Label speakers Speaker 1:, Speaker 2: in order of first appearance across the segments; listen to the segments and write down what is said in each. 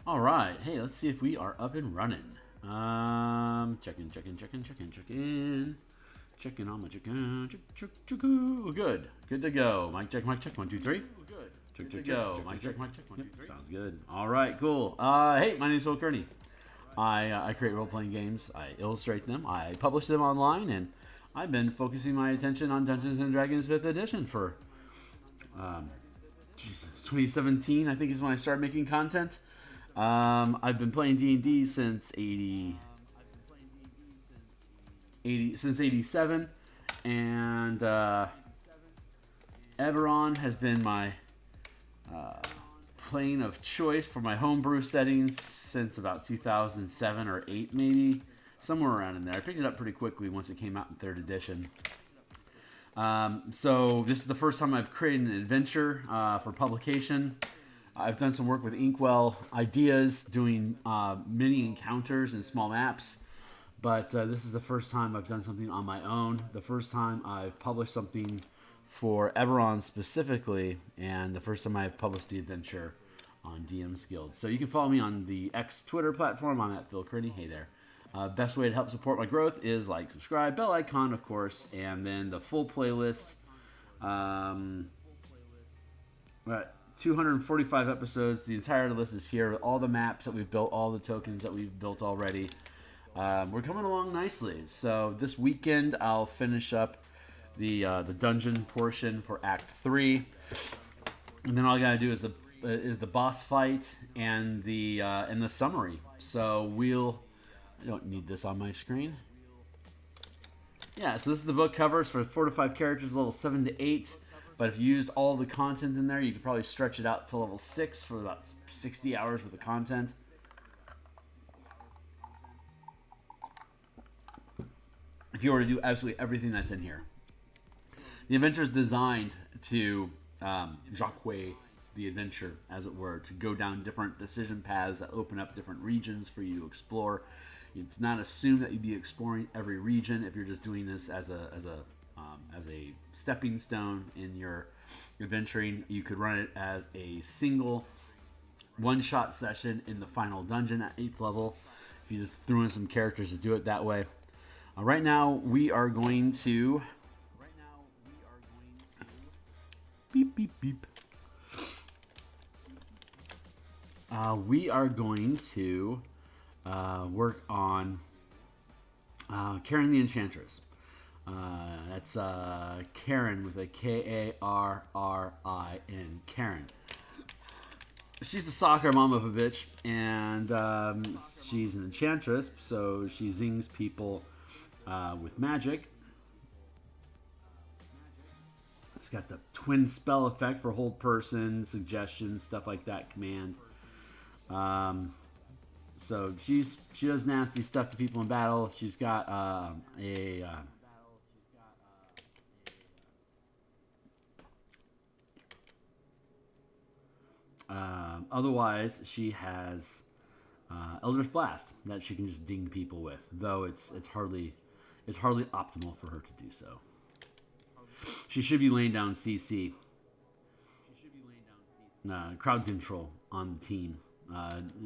Speaker 1: All right. Hey, let's see if we are up and running. Checking. Checking on my chicken. Good. Good to go. Mic check, mic check. 1, 2, 3. Check, check, go. Mic check, mic check. 1, 2, 3. Sounds good. All right, cool. Hey, my name is Theurgy. I create role-playing games. I illustrate them. I publish them online, and I've been focusing my attention on Dungeons and Dragons 5th edition for Jesus, 2017. I think is when I started making content. I've been playing D&D since 87, and Eberron has been my plane of choice for my homebrew settings since about 2007 or 8, maybe somewhere around in there. I picked it up pretty quickly once it came out in 3rd edition. So this is the first time I've created an adventure for publication. I've done some work with Inkwell Ideas, doing mini encounters and small maps. But this is the first time I've done something on my own. The first time I've published something for Eberron specifically, and the first time I've published the adventure on DMsGuild. So you can follow me on the X Twitter platform. I'm at Theurgy. Hey there. Best way to help support my growth is like, subscribe, bell icon, of course, and then the full playlist. 245 episodes. The entire list is here. All the maps that we've built, all the tokens that we've built already. We're coming along nicely. So this weekend I'll finish up the dungeon portion for Act 3, and then all I gotta do is the boss fight and the summary. So I don't need this on my screen. Yeah, so this is the book covers for 4 to 5 characters, level 7 to 8. But if you used all the content in there, you could probably stretch it out to level 6 for about 60 hours worth of content. If you were to do absolutely everything that's in here. The adventure is designed to Jacques the adventure, as it were, to go down different decision paths that open up different regions for you to explore. It's not assumed that you'd be exploring every region if you're just doing this as a stepping stone in your adventuring. You could run it as a single one-shot session in the final dungeon at 8th level if you just threw in some characters to do it that way. Right now we are going to beep beep beep. We are going to work on Karen the Enchantress. That's Karen with a Karrin. Karen. She's the soccer mom of a bitch, and she's an enchantress, so she zings people with magic. It's got the twin spell effect for hold person, suggestion, stuff like that, command. So she does nasty stuff to people in battle. She's got otherwise, she has Eldritch Blast that she can just ding people with, though it's hardly optimal for her to do so. She should be laying down CC, crowd control on the team.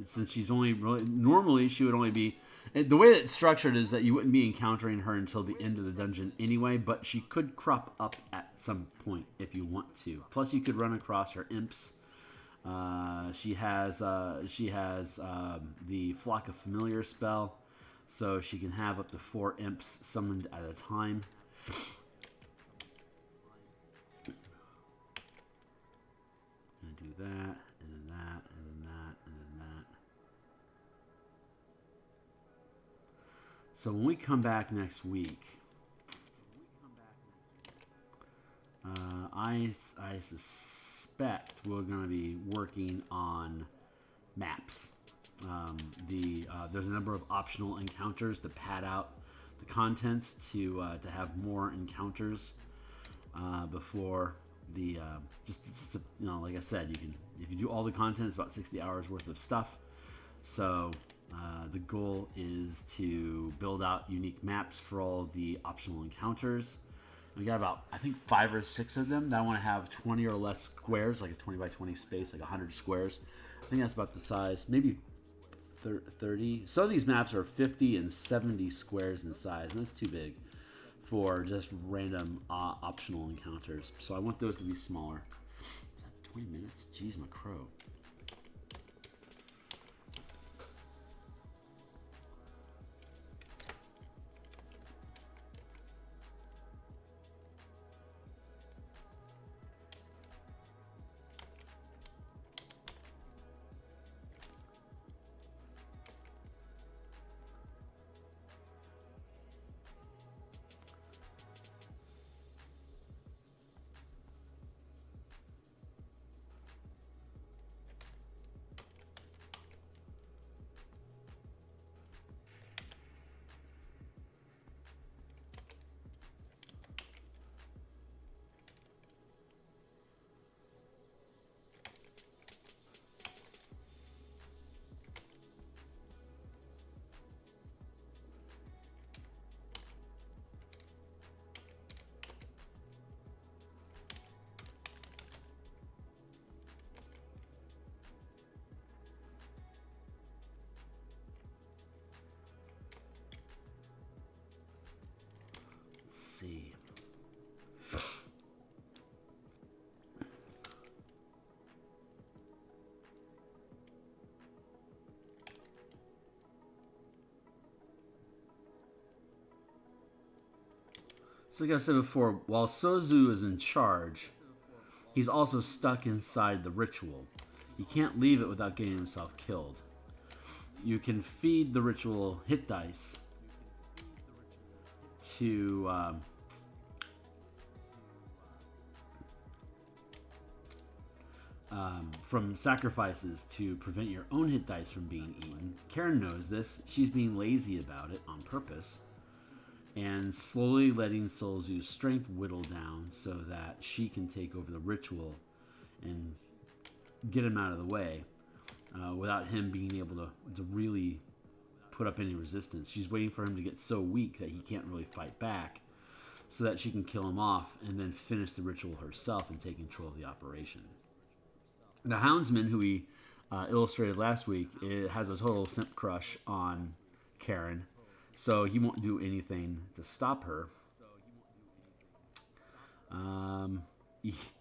Speaker 1: Since she's only normally she would only be, the way that it's structured is that you wouldn't be encountering her until the end of the dungeon anyway, but she could crop up at some point if you want to. Plus you could run across her imps. She has the Flock of Familiar spell, so she can have up to 4 imps summoned at a time. Gonna do that, and then that, and then that, and then that. So when we come back next week, I suspect we're going to be working on maps. There's a number of optional encounters to pad out the content to have more encounters before the like I said, you can, if you do all the content, it's about 60 hours worth of stuff. So the goal is to build out unique maps for all the optional encounters. We got about, I think, 5 or 6 of them that I want to have 20 or less squares, like a 20 by 20 space, like 100 squares. I think that's about the size, maybe 30. Some of these maps are 50 and 70 squares in size, and that's too big for just random optional encounters. So I want those to be smaller. Is that 20 minutes? Jeez, my crow. See. So like I said before, while Sozu is in charge, he's also stuck inside the ritual. He can't leave it without getting himself killed. You can feed the ritual hit dice to from sacrifices to prevent your own hit dice from being eaten. Karen knows this. She's being lazy about it on purpose and slowly letting Solzu's strength whittle down so that she can take over the ritual and get him out of the way without him being able to really put up any resistance. She's waiting for him to get so weak that he can't really fight back so that she can kill him off and then finish the ritual herself and take control of the operation. The Houndsman, who we illustrated last week, has a total simp crush on Karen, so he won't do anything to stop her.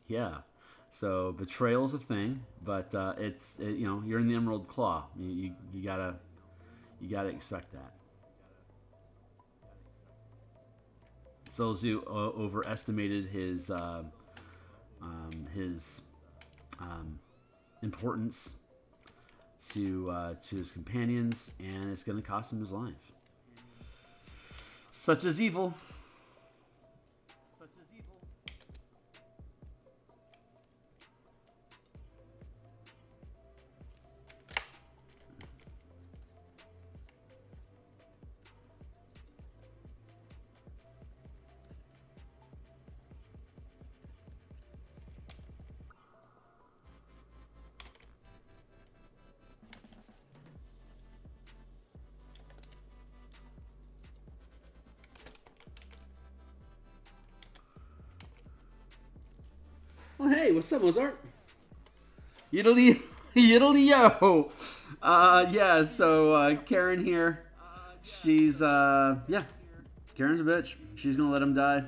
Speaker 1: Yeah, so betrayal's a thing, but you know, you're in the Emerald Claw. You gotta expect that. Solzu overestimated his importance to his companions, and it's going to cost him his life. Such is evil. Oh, hey, what's up, Mozart? Yiddly, yiddly yo. Yeah, so Karen here. She's, yeah, Karen's a bitch. She's gonna let him die.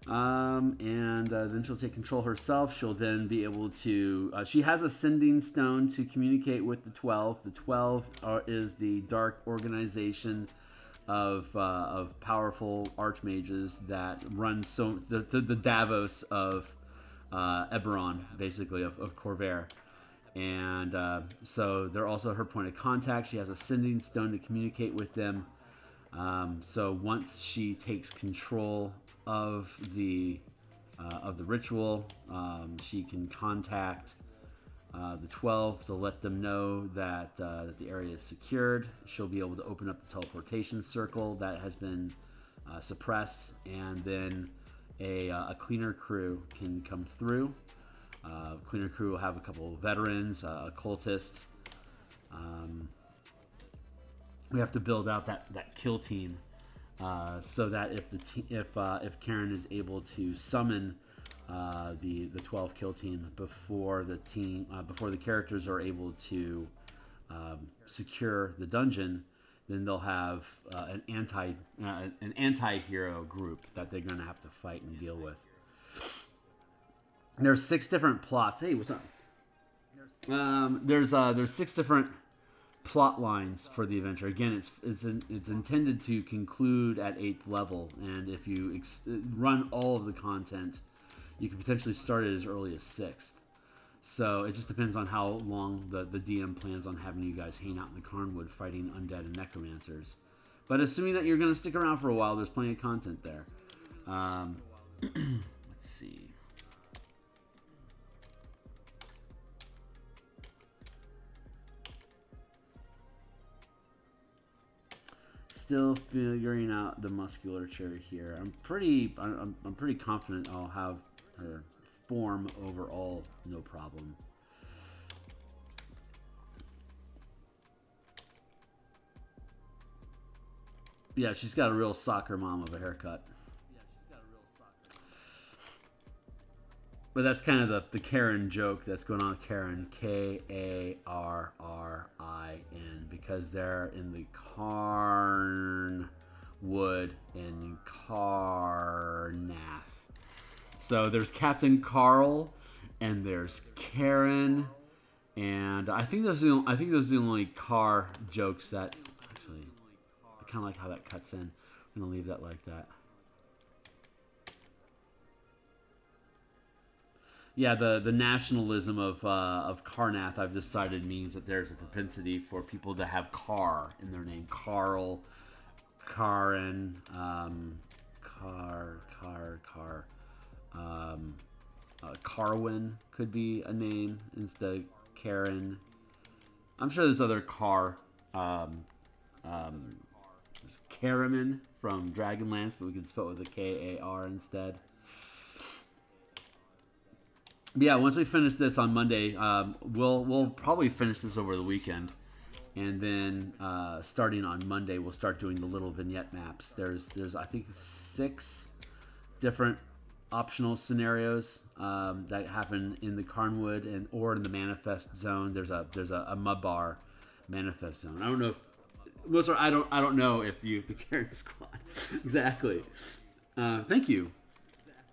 Speaker 1: And then she'll take control herself. She'll then be able to, she has a sending stone to communicate with the 12. The 12 is the dark organization of powerful archmages that run the Davos of Eberron, basically, of Corvair. And so they're also her point of contact. She has a sending stone to communicate with them. So once she takes control of the ritual, she can contact the 12 to let them know that the area is secured. She'll be able to open up the teleportation circle that has been suppressed, and then a cleaner crew can come through. Cleaner crew will have a couple of veterans, a cultist. We have to build out that kill team so that if Karen is able to summon the 12 kill team before the characters are able to secure the dungeon. Then they'll have an anti-hero group that they're going to have to fight and deal with. There's 6 different plots. Hey, what's up? There's 6 different plot lines for the adventure. Again, it's intended to conclude at 8th level, and if you run all of the content, you can potentially start it as early as 6th. So it just depends on how long the DM plans on having you guys hang out in the Carnwood fighting undead and necromancers. But assuming that you're going to stick around for a while, there's plenty of content there. Let's see. Still figuring out the musculature here. I'm pretty confident I'll have her form overall, no problem. Yeah, she's got a real soccer mom of a haircut. But that's kind of the Karen joke that's going on with Karen, Karrin, because they're in the Carnwood and Carnath. So there's Captain Carl, and there's Karen, and I think those are the only car jokes that actually. I kind of like how that cuts in. I'm gonna leave that like that. Yeah, the nationalism of Carnath, I've decided, means that there's a propensity for people to have car in their name. Carl, Karen, Carwin could be a name instead of Karen. I'm sure there's other car. Karaman from Dragonlance, but we can spell it with a K-A-R instead. But yeah, once we finish this on Monday, we'll probably finish this over the weekend, and then starting on Monday, we'll start doing the little vignette maps. There's I think 6 different optional scenarios that happen in the Carnwood or in the Manifest Zone. There's a Mudbar Manifest Zone. I don't know if I don't know if the Karen Squad exactly. Thank you.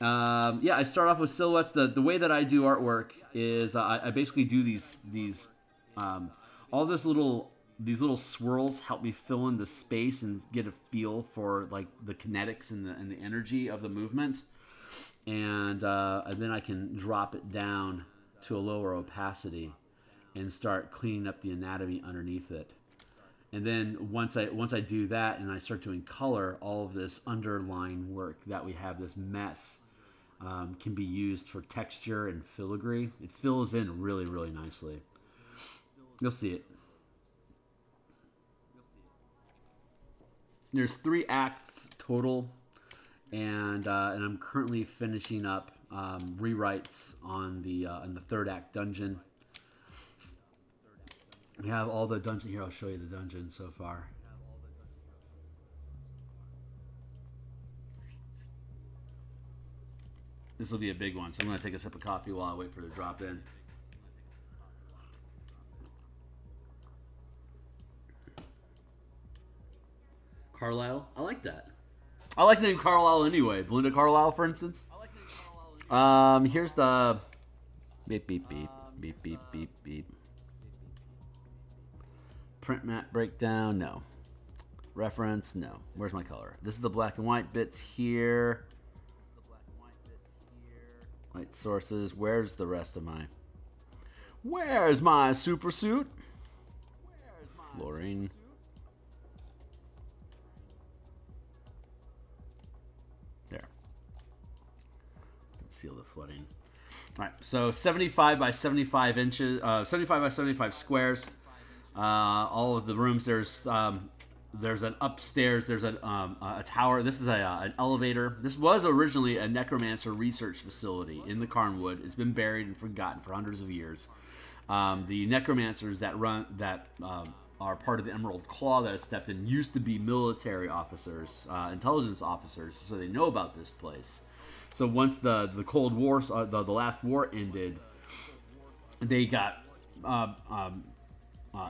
Speaker 1: Yeah, I start off with silhouettes. The way that I do artwork is I basically do these all these little swirls help me fill in the space and get a feel for like the kinetics and the energy of the movement, and then I can drop it down to a lower opacity and start cleaning up the anatomy underneath it. And then once I do that and I start doing color, all of this underlying work that we have, this mess, can be used for texture and filigree. It fills in really, really nicely. You'll see it. There's 3 acts total, and I'm currently finishing up rewrites on the 3rd act dungeon. We have all the dungeon here. I'll show you the dungeon so far. This will be a big one, so I'm going to take a sip of coffee while I wait for it to drop in. Carlisle? I like that. I like the name Carlisle anyway. Belinda Carlisle, for instance. Here's the beep, beep, beep, beep, beep, beep, beep. Print map breakdown, no. Reference, no. Where's my color? This is the black and white bits here. Light sources. Where's the rest of my... Where's my super suit? Fluorine. There. Seal the flooding. All right, so 75 by 75 inches, 75 by 75 squares. All of the rooms, there's an upstairs, there's a tower. This is an elevator. This was originally a necromancer research facility in the Carnwood. It's been buried and forgotten for hundreds of years. The necromancers that are part of the Emerald Claw that have stepped in used to be military officers, intelligence officers, so they know about this place. So once the Cold War, the last war ended, they got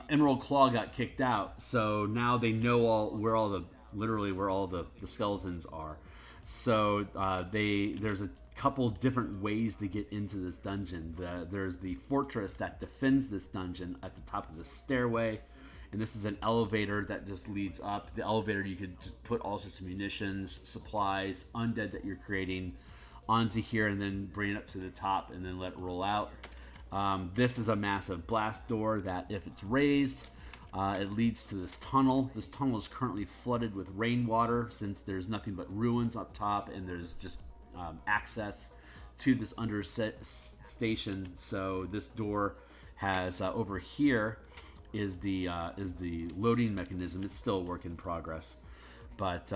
Speaker 1: Emerald Claw got kicked out. So now they know where all the skeletons are. So there's a couple different ways to get into this dungeon. There's the fortress that defends this dungeon at the top of the stairway, and this is an elevator that just leads up. The elevator, you could just put all sorts of munitions, supplies, undead that you're creating onto here, and then bring it up to the top and then let it roll out. This is a massive blast door that, if it's raised, it leads to this tunnel. This tunnel is currently flooded with rainwater since there's nothing but ruins up top, and there's just access to this under station. So this door has over here is the loading mechanism. It's still a work in progress, but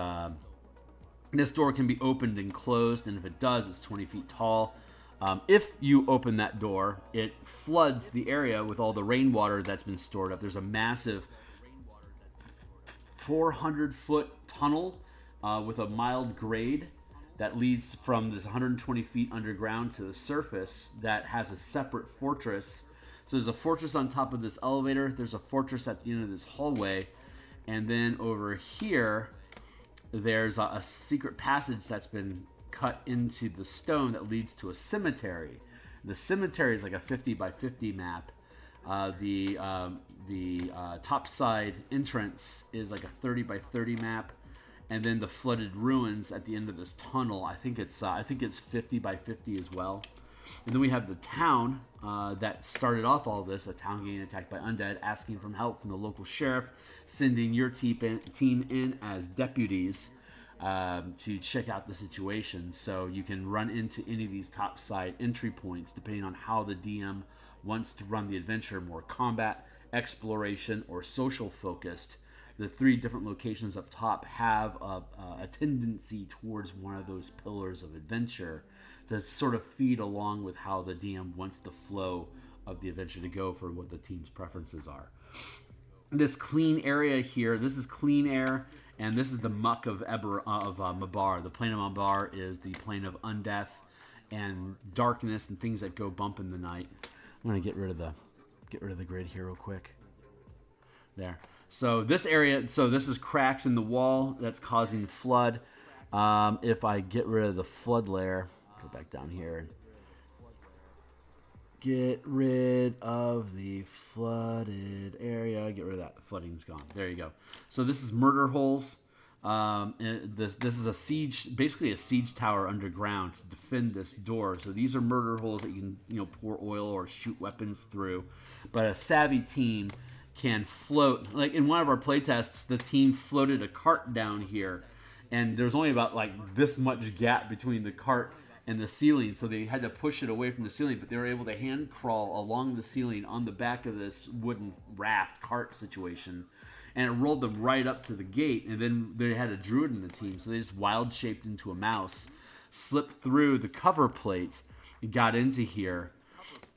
Speaker 1: this door can be opened and closed, and if it does, it's 20 feet tall. If you open that door, it floods the area with all the rainwater that's been stored up. There's a massive 400-foot tunnel with a mild grade that leads from this 120 feet underground to the surface that has a separate fortress. So there's a fortress on top of this elevator. There's a fortress at the end of this hallway. And then over here, there's a secret passage that's been cut into the stone that leads to a cemetery. The cemetery is like a 50 by 50 map. The top side entrance is like a 30 by 30 map, and then the flooded ruins at the end of this tunnel, I think it's 50 by 50 as well. And then we have the town that started off all this, a town getting attacked by undead, asking for help from the local sheriff, sending your team in as deputies to check out the situation. So you can run into any of these top side entry points depending on how the DM wants to run the adventure, more combat, exploration, or social focused. The three different locations up top have a tendency towards one of those pillars of adventure to sort of feed along with how the DM wants the flow of the adventure to go for what the team's preferences are. This clean area here, this is clean air, and this is the muck of Mabar. The plane of Mabar is the plane of undeath and darkness and things that go bump in the night. I'm gonna get rid of the grid here real quick. There. So this area, this is cracks in the wall that's causing flood. If I get rid of the flood layer, go back down here and get rid of the flooded area. Get rid of that. The flooding's gone. There you go. So this is murder holes. This is a siege, basically a siege tower underground to defend this door. So these are murder holes that you can pour oil or shoot weapons through. But a savvy team can float. Like in one of our playtests, the team floated a cart down here, and there's only about like this much gap between the cart and the ceiling, so they had to push it away from the ceiling, but they were able to hand crawl along the ceiling on the back of this wooden raft cart situation, and it rolled them right up to the gate. And then they had a druid in the team, so they just wild shaped into a mouse, slipped through the cover plate, got into here,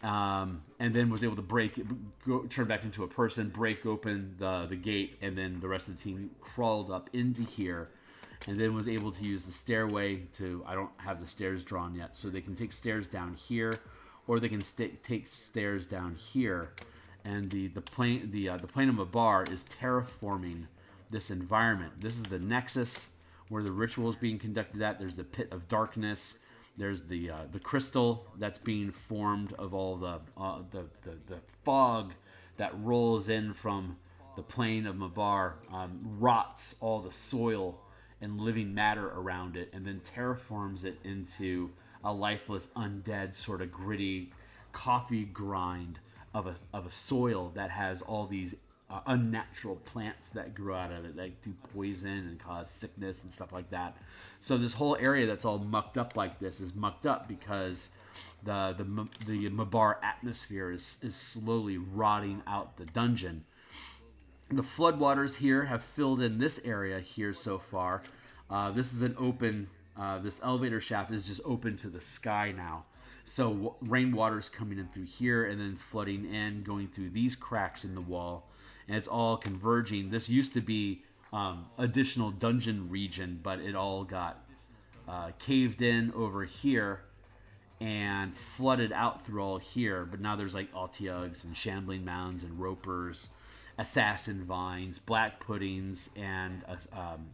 Speaker 1: and then was able to turn back into a person, break open the gate, and then the rest of the team crawled up into here, and then was able to use the stairway to, I don't have the stairs drawn yet, so they can take stairs down here, or they can take stairs down here. And the plane of Mabar is terraforming this environment. This is the nexus where the ritual is being conducted at. There's the pit of darkness. There's the crystal that's being formed of all the fog that rolls in from the plane of Mabar, rots all the soil and living matter around it, and then terraforms it into a lifeless, undead, sort of gritty coffee grind of a soil that has all these unnatural plants that grow out of it that do poison and cause sickness and stuff like that. So this whole area that's all mucked up like this is mucked up because the Mabar atmosphere is slowly rotting out the dungeon. The floodwaters here have filled in this area here so far. This is an open, this elevator shaft is just open to the sky now. So rainwater's coming in through here and then flooding in, going through these cracks in the wall. And it's all converging. This used to be additional dungeon region, but it all got caved in over here and flooded out through all here, but now there's like Altiugs and Shambling Mounds and Ropers, Assassin Vines, Black Puddings, and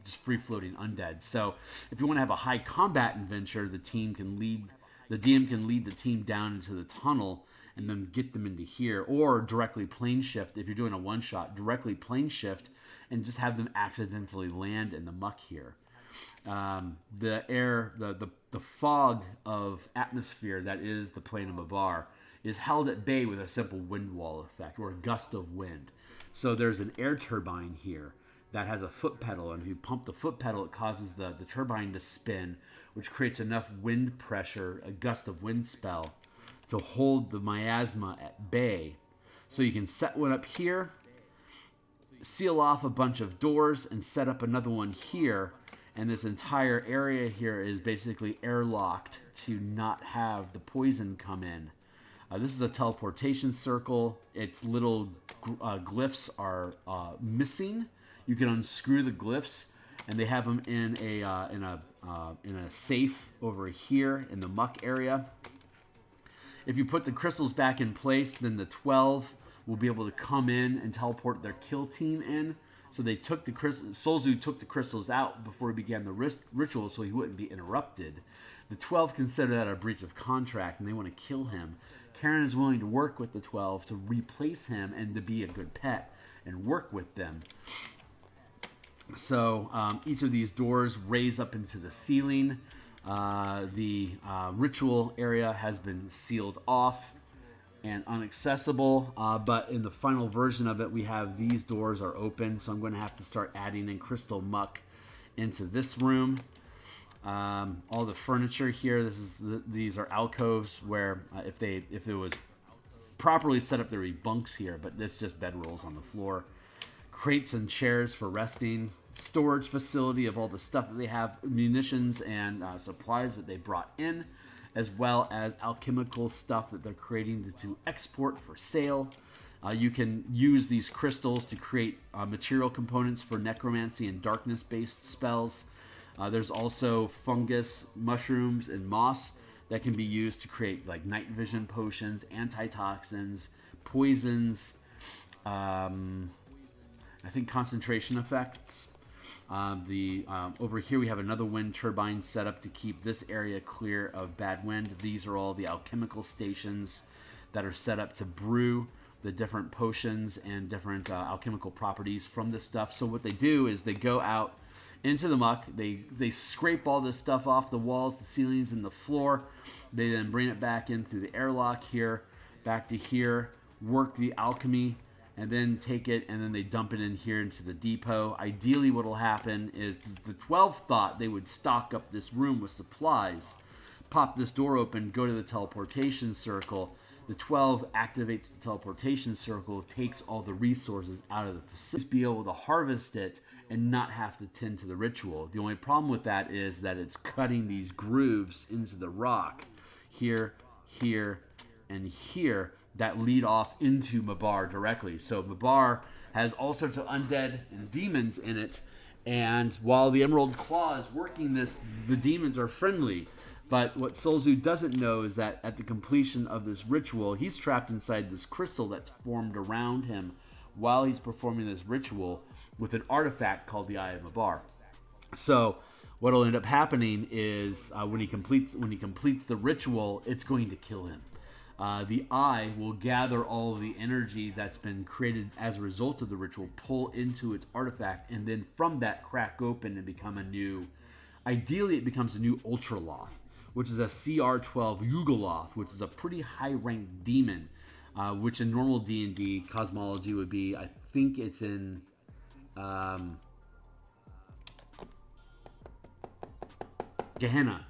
Speaker 1: just free-floating undead. So if you want to have a high combat adventure, the DM can lead the team down into the tunnel and then get them into here, or directly plane shift. If you're doing a one-shot, directly plane shift and just have them accidentally land in the muck here. The air, the fog of atmosphere that is the plane of Mabar is held at bay with a simple wind wall effect, or a gust of wind. So there's an air turbine here that has a foot pedal, and if you pump the foot pedal, it causes the turbine to spin, which creates enough wind pressure, a gust of wind spell, to hold the miasma at bay. So you can set one up here, seal off a bunch of doors, and set up another one here. And this entire area here is basically airlocked to not have the poison come in. This is a teleportation circle. Its little glyphs are missing. You can unscrew the glyphs, and they have them in a safe over here in the muck area. If you put the crystals back in place, then the 12 will be able to come in and teleport their kill team in. So they took the Solzu took the crystals out before he began the ritual, so he wouldn't be interrupted. The 12 consider that a breach of contract, and they want to kill him. Karen is willing to work with the 12 to replace him and to be a good pet and work with them. So each of these doors raise up into the ceiling. The ritual area has been sealed off and inaccessible, but in the final version of it, we have these doors are open, so I'm going to have to start adding in crystal muck into this room. All the furniture here, these are alcoves where if it was properly set up, there would be bunks here, but it's just bedrolls on the floor. Crates and chairs for resting. Storage facility of all the stuff that they have, munitions and supplies that they brought in, as well as alchemical stuff that they're creating to export for sale. You can use these crystals to create material components for necromancy and darkness-based spells. There's also fungus, mushrooms, and moss that can be used to create like night vision potions, antitoxins, poisons, I think concentration effects. Over here we have another wind turbine set up to keep this area clear of bad wind. These are all the alchemical stations that are set up to brew the different potions and different alchemical properties from this stuff. So what they do is they go out into the muck, they scrape all this stuff off the walls, the ceilings, and the floor. They then bring it back in through the airlock here, back to here, work the alchemy, and then take it, and then they dump it in here into the depot. Ideally, what will happen is the 12 thought they would stock up this room with supplies, pop this door open, go to the teleportation circle. The 12 activates the teleportation circle, takes all the resources out of the facility, be able to harvest it and not have to tend to the ritual. The only problem with that is that it's cutting these grooves into the rock here, here, and here that lead off into Mabar directly. So Mabar has all sorts of undead and demons in it, and while the Emerald Claw is working this, the demons are friendly. But what Solzu doesn't know is that at the completion of this ritual, he's trapped inside this crystal that's formed around him while he's performing this ritual with an artifact called the Eye of Mabar. So what will end up happening is when he completes the ritual, it's going to kill him. The eye will gather all of the energy that's been created as a result of the ritual, pull into its artifact, and then from that crack open and become a new, ideally it becomes a new Ultraloth, which is a CR12 Yugoloth, which is a pretty high-ranked demon, which in normal D&D cosmology would be, I think it's in Gehenna,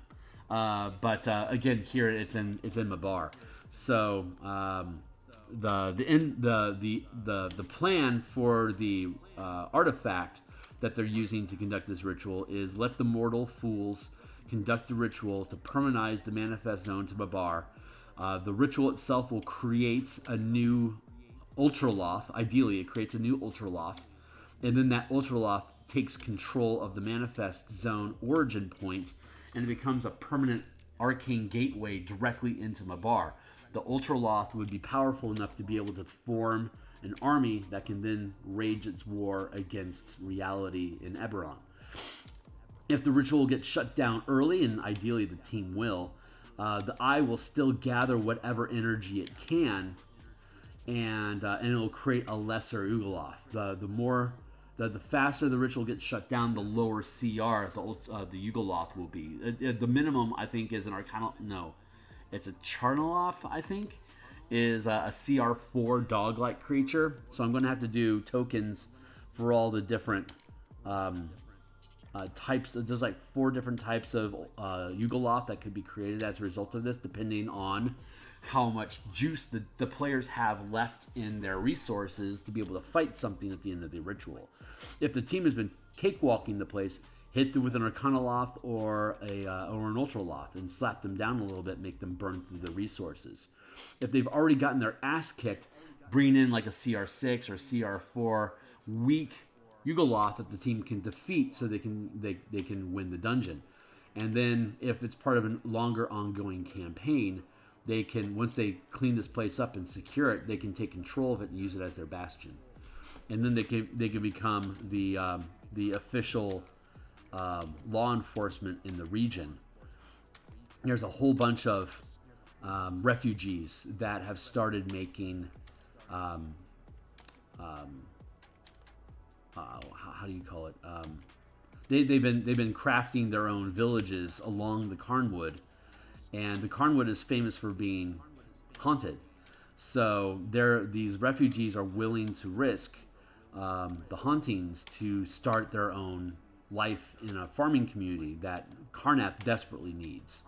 Speaker 1: but again here it's in Mabar. So the plan for the artifact that they're using to conduct this ritual is let the mortal fools conduct the ritual to permanentize the manifest zone to Mabar. The ritual itself will create a new Ultraloth. Ideally, it creates a new Ultraloth, and then that Ultraloth takes control of the manifest zone origin point and it becomes a permanent arcane gateway directly into Mabar. The Ultraloth would be powerful enough to be able to form an army that can then wage its war against reality in Eberron. If the ritual gets shut down early, and ideally the team will, the Eye will still gather whatever energy it can, and it'll create a lesser Ugoloth. The faster the ritual gets shut down, the lower CR the Ugoloth will be. The minimum, I think, is an Arcana. No, it's a Charnoloth, I think, is a CR4 dog-like creature. So I'm going to have to do tokens for all the different types. There's like 4 different types of Ugoloth that could be created as a result of this, depending on how much juice the players have left in their resources to be able to fight something at the end of the ritual. If the team has been cakewalking the place, hit them with an Arcanoloth or an Ultraloth and slap them down a little bit, make them burn through the resources. If they've already gotten their ass kicked, bring in like a CR6 or CR4 weak Ugoloth that the team can defeat so they can win the dungeon. And then if it's part of a longer ongoing campaign, they can, once they clean this place up and secure it, they can take control of it and use it as their bastion. And then they can become the official law enforcement in the region. There's a whole bunch of refugees that have started making how do you call it? They've been crafting their own villages along the Carnwood, and the Carnwood is famous for being haunted. So these refugees are willing to risk the hauntings to start their own life in a farming community that Karnath desperately needs.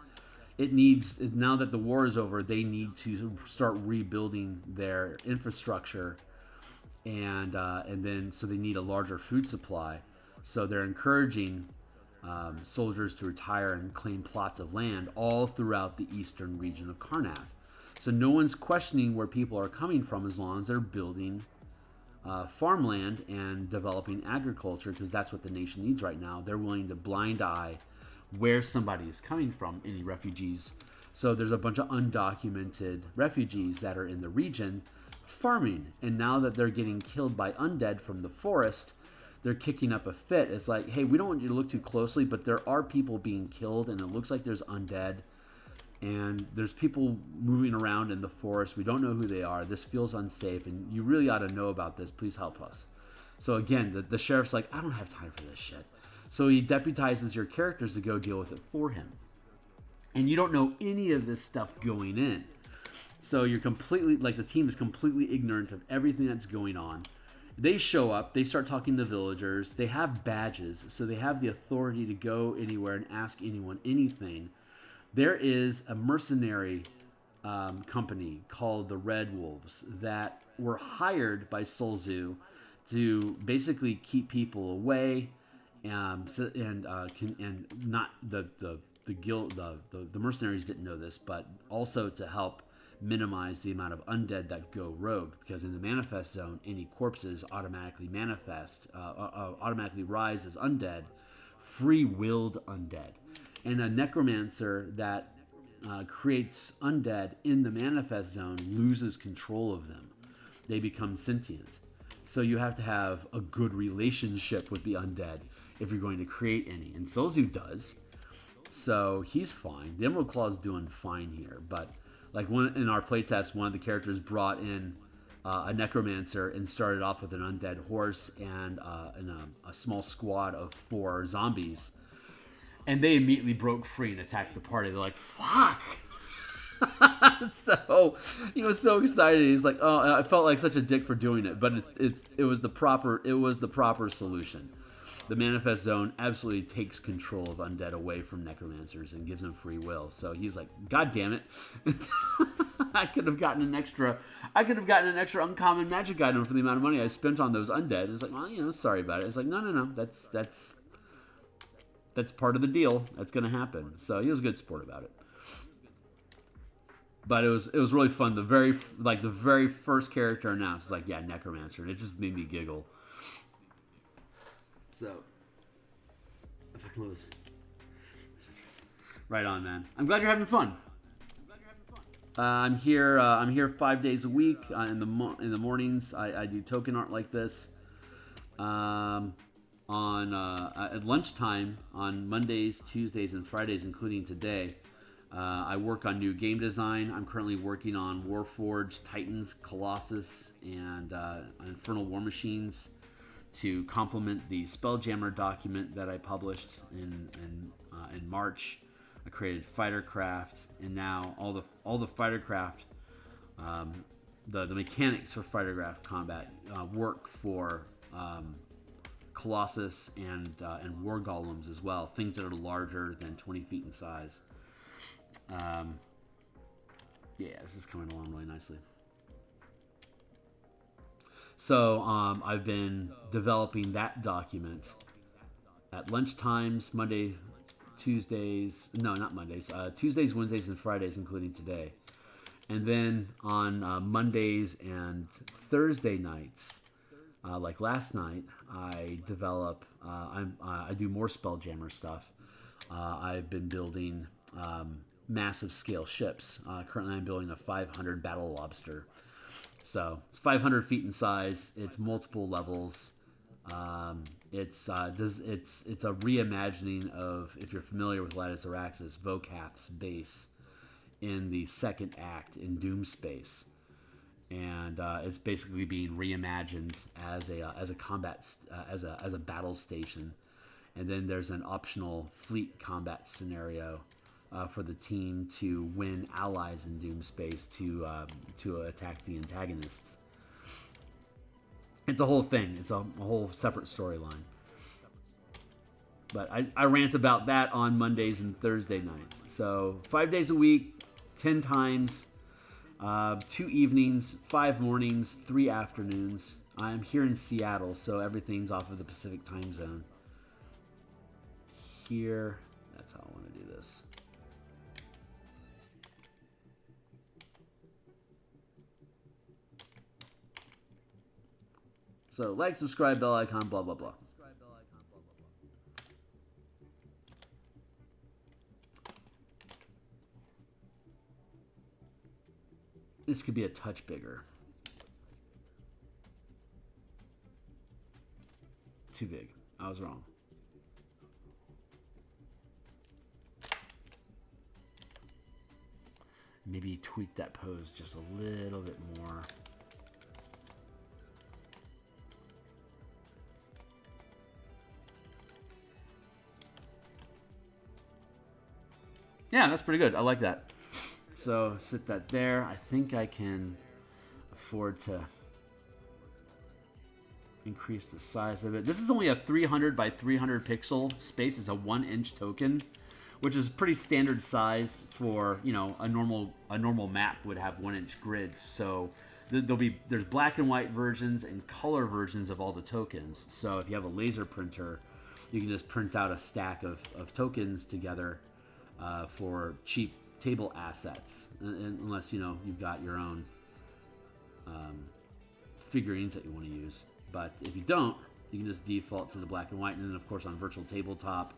Speaker 1: It needs, now that the war is over, they need to start rebuilding their infrastructure, and then so they need a larger food supply. So they're encouraging soldiers to retire and claim plots of land all throughout the eastern region of Karnath. So no one's questioning where people are coming from as long as they're building farmland and developing agriculture, because that's what the nation needs right now. They're willing to blind eye where somebody is coming from, any refugees. So there's a bunch of undocumented refugees that are in the region farming, and now that they're getting killed by undead from the forest, they're kicking up a fit. It's like, hey, we don't want you to look too closely, but there are people being killed, and it looks like there's undead, and there's people moving around in the forest. We don't know who they are. This feels unsafe, and you really ought to know about this. Please help us. So again, the sheriff's like, I don't have time for this shit. So he deputizes your characters to go deal with it for him. And you don't know any of this stuff going in. So you're completely, like, the team is completely ignorant of everything that's going on. They show up, they start talking to villagers, they have badges, so they have the authority to go anywhere and ask anyone anything. There is a mercenary company called the Red Wolves that were hired by Solzu to basically keep people away, and not the guild, the mercenaries didn't know this, but also to help minimize the amount of undead that go rogue, because in the manifest zone, any corpses automatically automatically rise as undead, free-willed undead. And a necromancer that creates undead in the manifest zone loses control of them. They become sentient. So you have to have a good relationship with the undead if you're going to create any. And Solzu does. So he's fine. The Emerald Claw's doing fine here, but like in our playtest, one of the characters brought in a necromancer and started off with an undead horse and a small squad of 4 zombies. And they immediately broke free and attacked the party. They're like, fuck! So he was so excited. He's like, oh, I felt like such a dick for doing it, but it was the proper solution. The manifest zone absolutely takes control of undead away from necromancers and gives them free will. So he's like, God damn it. I could have gotten an extra uncommon magic item for the amount of money I spent on those undead. And it's like, well, sorry about it. It's like, no. That's part of the deal. That's going to happen. So he was a good sport about it. But it was really fun. The very first character announced is like, yeah, necromancer. And it just made me giggle. So, if I can load this. Right on, man. I'm glad you're having fun. I'm here. I'm here 5 days a week. In the mornings, I do token art like this. At lunchtime on Mondays, Tuesdays, and Fridays, including today, I work on new game design. I'm currently working on Warforged, Titans, Colossus, and Infernal War Machines to complement the Spelljammer document that I published in March. I created Fightercraft, and now all the Fightercraft, the mechanics for Fightercraft combat work for Colossus and War Golems as well. Things that are larger than 20 feet in size. Yeah, this is coming along really nicely. So I've been developing that document at lunchtimes, Tuesdays, Wednesdays, and Fridays, including today. And then on Mondays and Thursday nights, like last night, I develop, I do more Spelljammer stuff. I've been building massive scale ships. Currently I'm building a 500 battle lobster. So it's 500 feet in size. It's multiple levels. It's a reimagining of, if you're familiar with Lattice Araxis, Vokath's base in the second act in Doom Space, and it's basically being reimagined as a combat as a battle station, and then there's an optional fleet combat scenario for the team to win allies in Doom Space to attack the antagonists. It's a whole thing. It's a whole separate storyline. But I rant about that on Mondays and Thursday nights. So 5 days a week, 10 times, 2 evenings, 5 mornings, 3 afternoons. I'm here in Seattle, so everything's off of the Pacific time zone. Here, that's how I want to do this. So like, subscribe, bell icon, blah, blah, blah. This could be a touch bigger. Too big. I was wrong. Maybe tweak that pose just a little bit more. Yeah, that's pretty good. I like that. So sit that there. I think I can afford to increase the size of it. This is only a 300 by 300 pixel space. It's a 1-inch token, which is pretty standard size for, you know, a normal map would have 1-inch grids. So there's black and white versions and color versions of all the tokens. So if you have a laser printer, you can just print out a stack of tokens together for cheap table assets, unless, you know, you've got your own figurines that you want to use. But if you don't, you can just default to the black and white, and then of course on virtual tabletop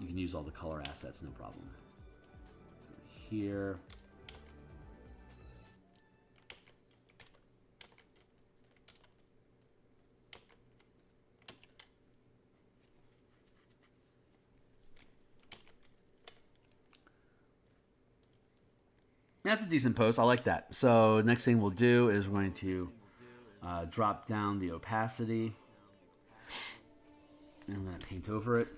Speaker 1: you can use all the color assets, no problem. Here, that's a decent post. I like that. So next thing we'll do is we're going to drop down the opacity, and I'm going to paint over it.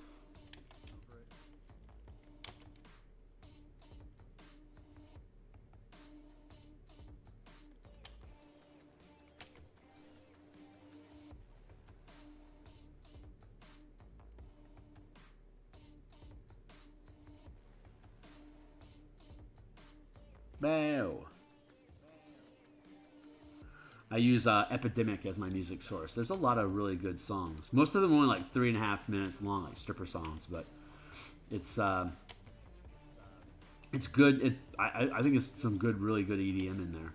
Speaker 1: Bow. I use Epidemic as my music source. There's a lot of really good songs. Most of them are only like 3.5 minutes long, like stripper songs, but it's good. I think it's some good, really good EDM in there.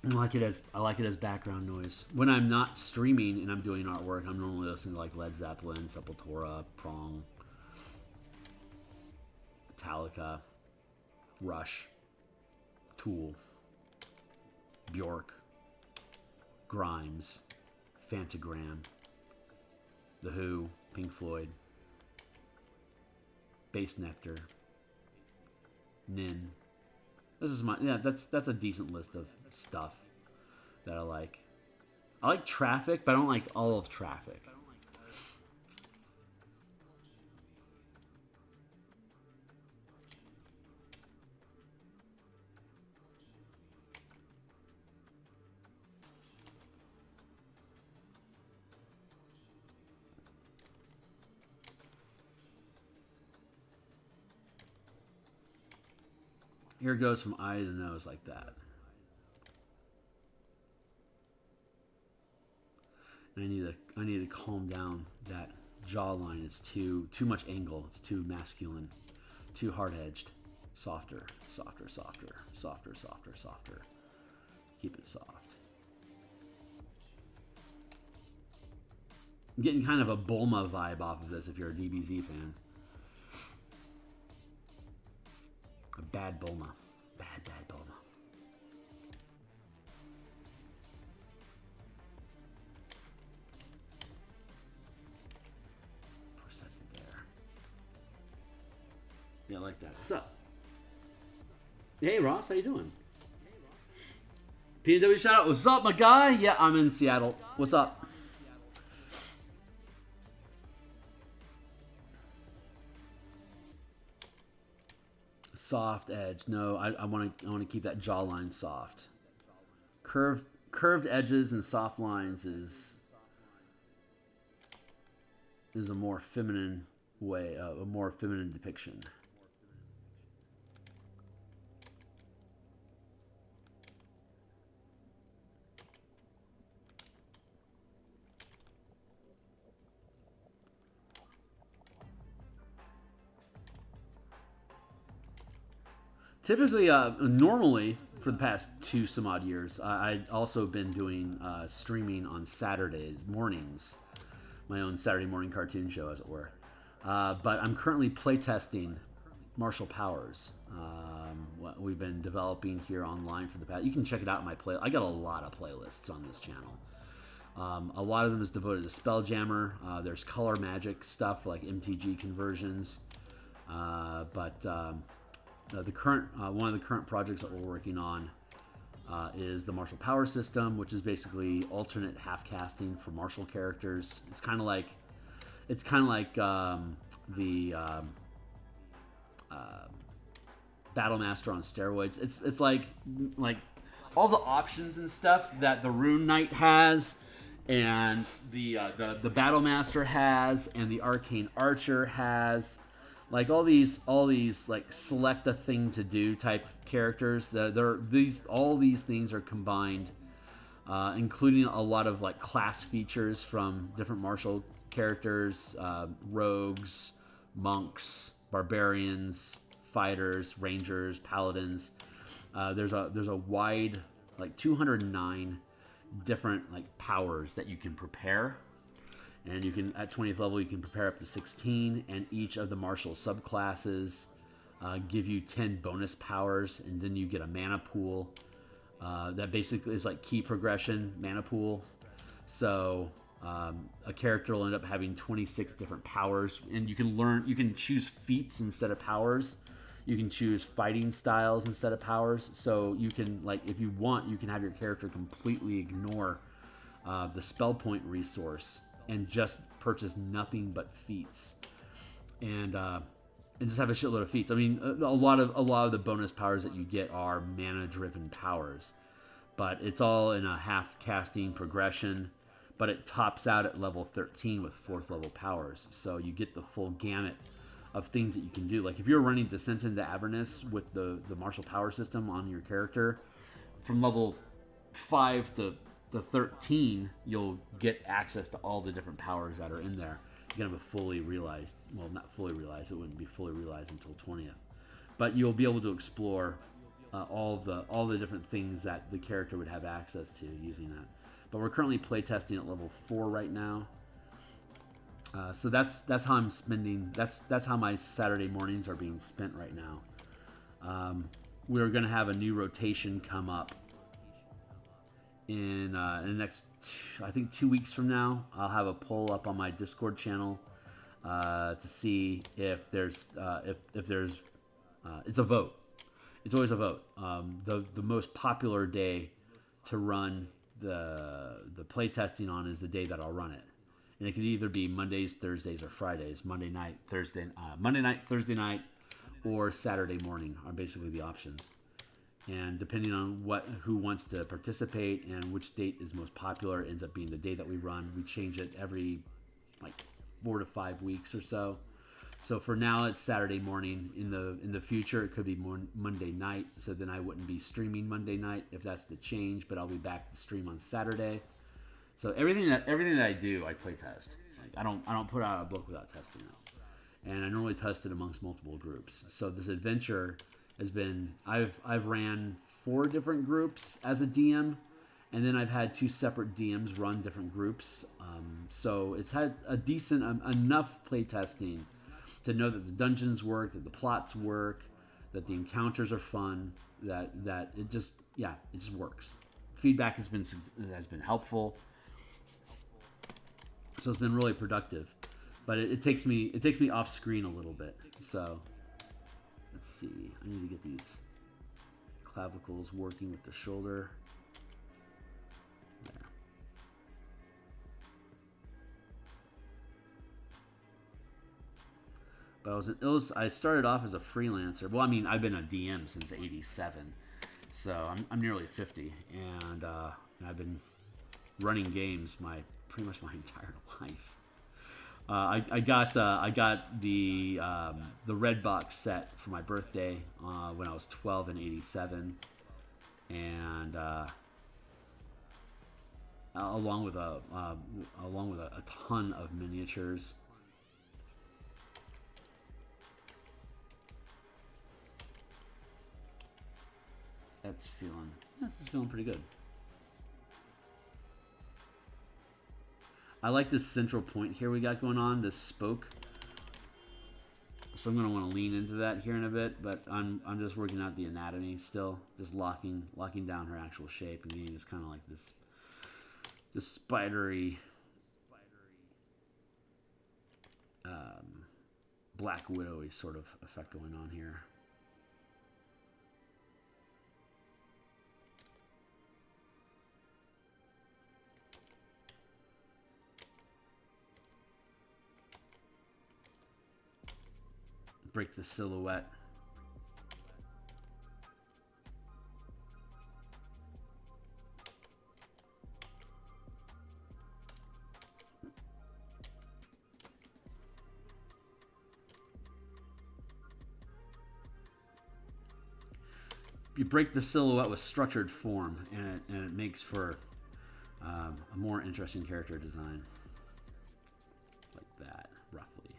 Speaker 1: I like it as background noise. When I'm not streaming and I'm doing artwork, I'm normally listening to like Led Zeppelin, Sepultura, Prong. Metallica, Rush, Tool, Bjork, Grimes, Phantogram, The Who, Pink Floyd, Bass Nectar, Nin. This is my, yeah, that's a decent list of stuff that I like. I like Traffic, but I don't like all of Traffic. Here it goes from eye to nose like that. And I need to calm down that jawline. It's too much angle. It's too masculine, too hard-edged. Softer, softer, softer, softer, softer, softer. Keep it soft. I'm getting kind of a Bulma vibe off of this if you're a DBZ fan. A bad Bulma. Bad Bulma. Push that to there. Yeah, I like that. What's up? Hey, Ross. How you doing? PNW shout out. What's up, my guy? Yeah, I'm in Seattle. What's up? Soft edge. No, I want to keep that jawline soft. Curved edges and soft lines is a more feminine way, a more feminine depiction. Typically, normally, for the past 2 some odd years, I've also been doing streaming on Saturdays mornings, my own Saturday morning cartoon show, as it were. But I'm currently playtesting martial powers. What we've been developing here online for the past. You can check it out in my play. I got a lot of playlists on this channel. A lot of them is devoted to Spelljammer. There's color magic stuff like MTG conversions, the current one of the current projects that we're working on is the martial power system, which is basically alternate half casting for martial characters. It's kind of like the Battlemaster on steroids. It's like all the options and stuff that the Rune Knight has, and the Battlemaster has, and the Arcane Archer has. Like all these like select a thing to do type characters. All these things are combined, including a lot of like class features from different martial characters, rogues, monks, barbarians, fighters, rangers, paladins. There's a wide, like 209 different like powers that you can prepare. And you can, at 20th level, you can prepare up to 16, and each of the martial subclasses give you 10 bonus powers, and then you get a mana pool. That basically is like key progression mana pool. So a character will end up having 26 different powers, and you can choose feats instead of powers. You can choose fighting styles instead of powers. So you can, like, if you want, you can have your character completely ignore the spell point resource and just purchase nothing but feats, and just have a shitload of feats. I mean, a lot of the bonus powers that you get are mana-driven powers, but it's all in a half-casting progression. But it tops out at level 13 with 4th level powers, so you get the full gamut of things that you can do. Like if you're running Descent into Avernus with the martial power system on your character, from level 5 to the 13, you'll get access to all the different powers that are in there. You're gonna have a fully realized, well, not fully realized, it wouldn't be fully realized until 20th, but you'll be able to explore all the different things that the character would have access to using that. But we're currently playtesting at level 4 right now. So that's how I'm spending. That's how my Saturday mornings are being spent right now. We're gonna have a new rotation come up in the next, I think 2 weeks from now. I'll have a poll up on my Discord channel to see if there's it's a vote. It's always a vote. The most popular day to run the playtesting on is the day that I'll run it, and it can either be Mondays, Thursdays, or Fridays. Monday night, Thursday night, or Saturday morning are basically the options. And depending on who wants to participate and which date is most popular, ends up being the day that we run. We change it every like 4 to 5 weeks or so. So for now, it's Saturday morning. In the future, it could be Monday night. So then I wouldn't be streaming Monday night if that's the change. But I'll be back to stream on Saturday. So everything that I do, I play test. Like I don't put out a book without testing it. And I normally test it amongst multiple groups. So this adventure has been, I've ran 4 different groups as a DM, and then I've had 2 separate DMs run different groups. So it's had a decent enough play testing to know that the dungeons work, that the plots work, that the encounters are fun, that it just works. Feedback has been helpful, so it's been really productive. But it takes me off screen a little bit. So let's see. I need to get these clavicles working with the shoulder. There. But I started off as a freelancer. Well, I mean, I've been a DM since '87, so I'm nearly 50, and I've been running games pretty much my entire life. I got the red box set for my birthday when I was 12 in '87, and along with a ton of miniatures. This is feeling pretty good. I like this central point here we got going on, this spoke. So I'm going to want to lean into that here in a bit, but I'm just working out the anatomy still, just locking down her actual shape and getting this kind of like this spidery Black Widow-y sort of effect going on here. Break the silhouette. You break the silhouette with structured form, and it makes for a more interesting character design, like that, roughly.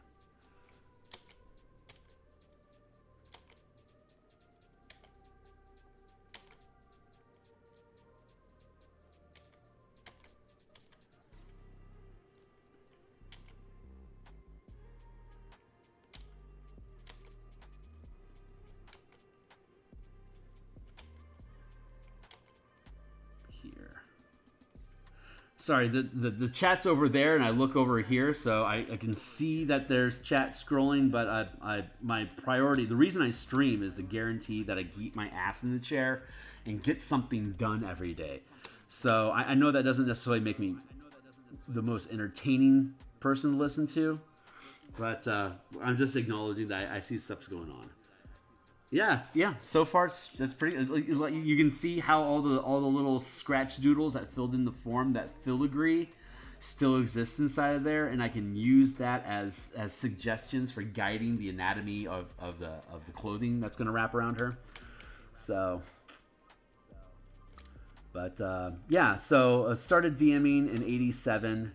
Speaker 1: Sorry, the chat's over there, and I look over here, so I can see that there's chat scrolling. But my priority, the reason I stream, is to guarantee that I keep my ass in the chair and get something done every day. So I know that doesn't necessarily make me the most entertaining person to listen to, but I'm just acknowledging that I see stuff's going on. Yeah. So far, it's pretty. You can see how all the little scratch doodles that filled in the form, that filigree, still exists inside of there, and I can use that as suggestions for guiding the anatomy of the clothing that's going to wrap around her. So, but yeah. So started DMing in '87.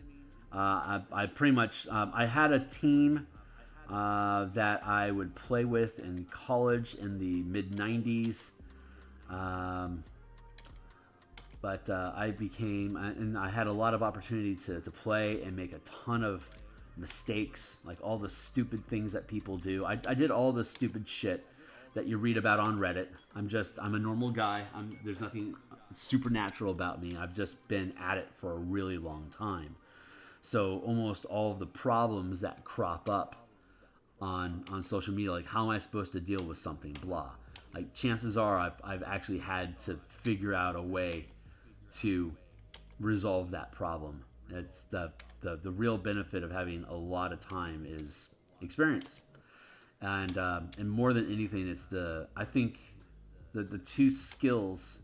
Speaker 1: I pretty much I had a team that I would play with in college in the mid-90s. But I became, and I had a lot of opportunity to play and make a ton of mistakes, like all the stupid things that people do. I did all the stupid shit that you read about on Reddit. I'm a normal guy. There's nothing supernatural about me. I've just been at it for a really long time. So almost all of the problems that crop up on social media, like how am I supposed to deal with something, blah. Like chances are I've actually had to figure out a way to resolve that problem. It's the real benefit of having a lot of time is experience. And more than anything, it's I think the two skills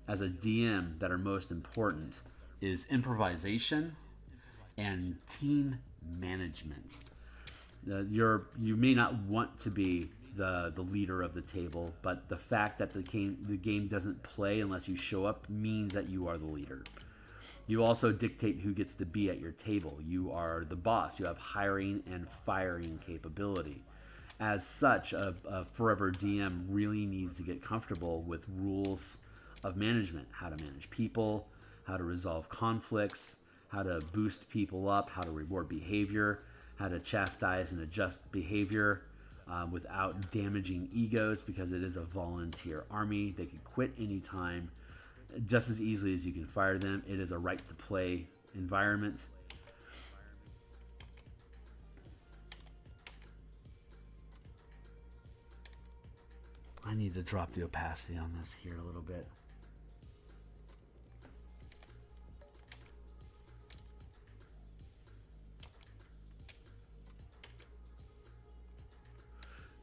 Speaker 1: as a DM that are most important is improvisation and team management. You may not want to be the leader of the table, but the fact that the game doesn't play unless you show up means that you are the leader. You also dictate who gets to be at your table. You are the boss. You have hiring and firing capability. As such, a forever DM really needs to get comfortable with rules of management, how to manage people, how to resolve conflicts, how to boost people up, how to reward behavior, how to chastise and adjust behavior without damaging egos, because it is a volunteer army. They can quit anytime just as easily as you can fire them. It is a right to play environment. I need to drop the opacity on this here a little bit.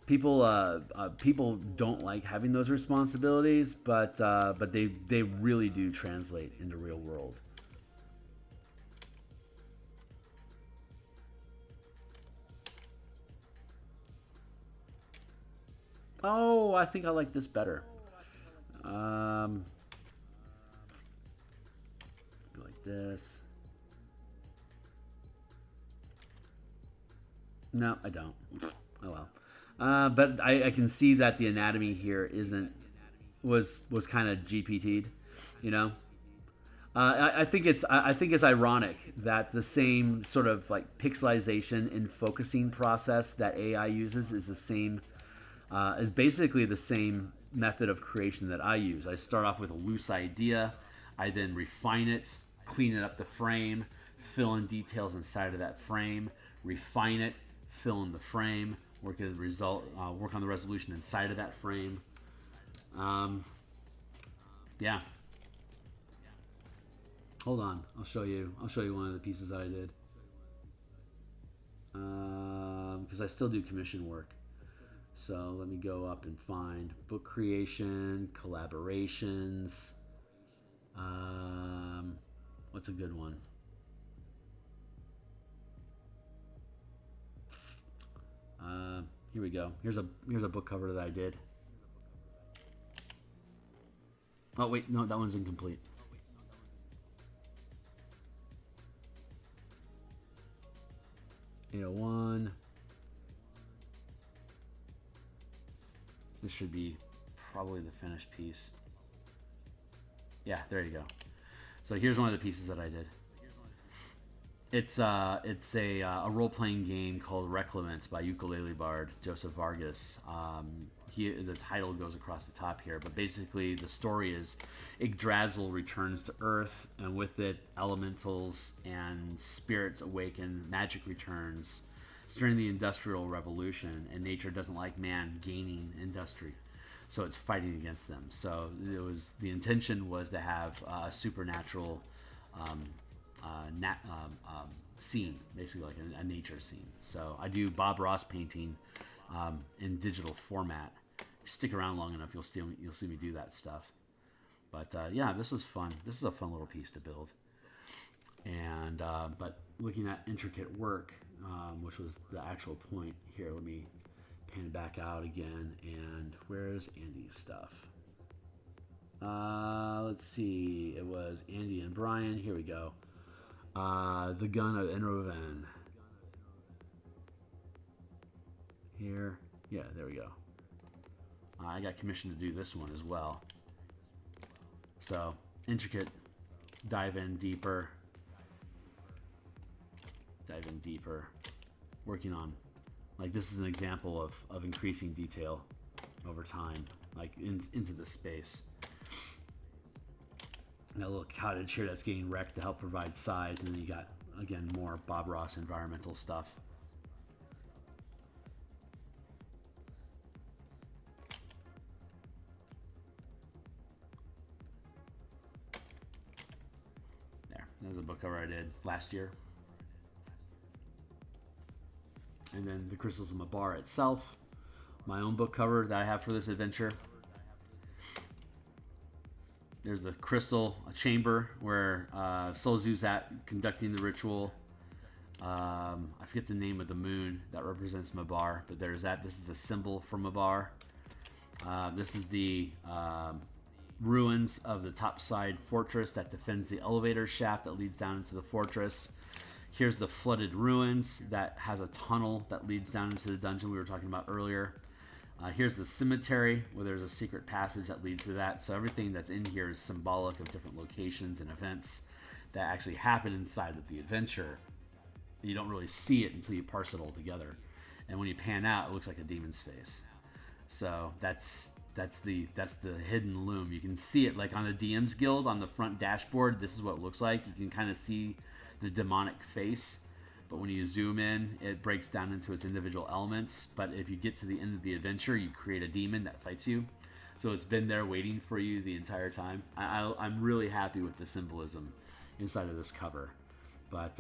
Speaker 1: People don't like having those responsibilities, but they really do translate into real world. Oh, I think I like this better. Go like this. No, I don't. Oh well. But I can see that the anatomy here was kind of GPT'd, you know. I think it's ironic that the same sort of like pixelization and focusing process that AI uses is basically the same method of creation that I use. I start off with a loose idea, I then refine it, clean it up the frame, fill in details inside of that frame, refine it, fill in the frame. Work on the resolution inside of that frame. Yeah. Hold on, I'll show you one of the pieces that I did. Because I still do commission work. So let me go up and find book creation, collaborations. What's a good one? Here we go. Here's a book cover that I did. Oh wait, no, that one's incomplete. One. This should be probably the finished piece. Yeah, there you go. So here's one of the pieces that I did. It's a role-playing game called Reclamant by ukulele bard Joseph Vargas. The title goes across the top here, but basically the story is Yggdrasil returns to Earth, and with it elementals and spirits awaken, magic returns. It's during the Industrial Revolution, and nature doesn't like man gaining industry, so it's fighting against them. So the intention was to have a supernatural scene, basically like a nature scene. So I do Bob Ross painting in digital format. Stick around long enough, you'll see me do that stuff. But yeah, this was fun. This is a fun little piece to build. And but looking at intricate work, which was the actual point here. Let me pan back out again. And where's Andy's stuff? Let's see. It was Andy and Brian. Here we go. The gun of Eberron. Here. Yeah, there we go. I got commissioned to do this one as well. So, intricate, dive in deeper. dive in deeper. Working on, like, this is an example of increasing detail over time, like into the space. And a little cottage here that's getting wrecked to help provide size, and then you got, again, more Bob Ross environmental stuff. There's a book cover I did last year. And then the Crystals of Mabar itself, my own book cover that I have for this adventure. There's the crystal chamber where Solzu's at conducting the ritual. I forget the name of the moon that represents Mabar, but there's that. This is a symbol for Mabar. This is the ruins of the topside fortress that defends the elevator shaft that leads down into the fortress. Here's the flooded ruins that has a tunnel that leads down into the dungeon we were talking about earlier. Here's the cemetery where there's a secret passage that leads to that. So everything that's in here is symbolic of different locations and events that actually happen inside of the adventure. You don't really see it until you parse it all together. And when you pan out, it looks like a demon's face. So that's the hidden loom. You can see it like on the DMsGuild on the front dashboard. This is what it looks like. You can kind of see the demonic face, but when you zoom in, it breaks down into its individual elements. But if you get to the end of the adventure, you create a demon that fights you. So it's been there waiting for you the entire time. I'm really happy with the symbolism inside of this cover. But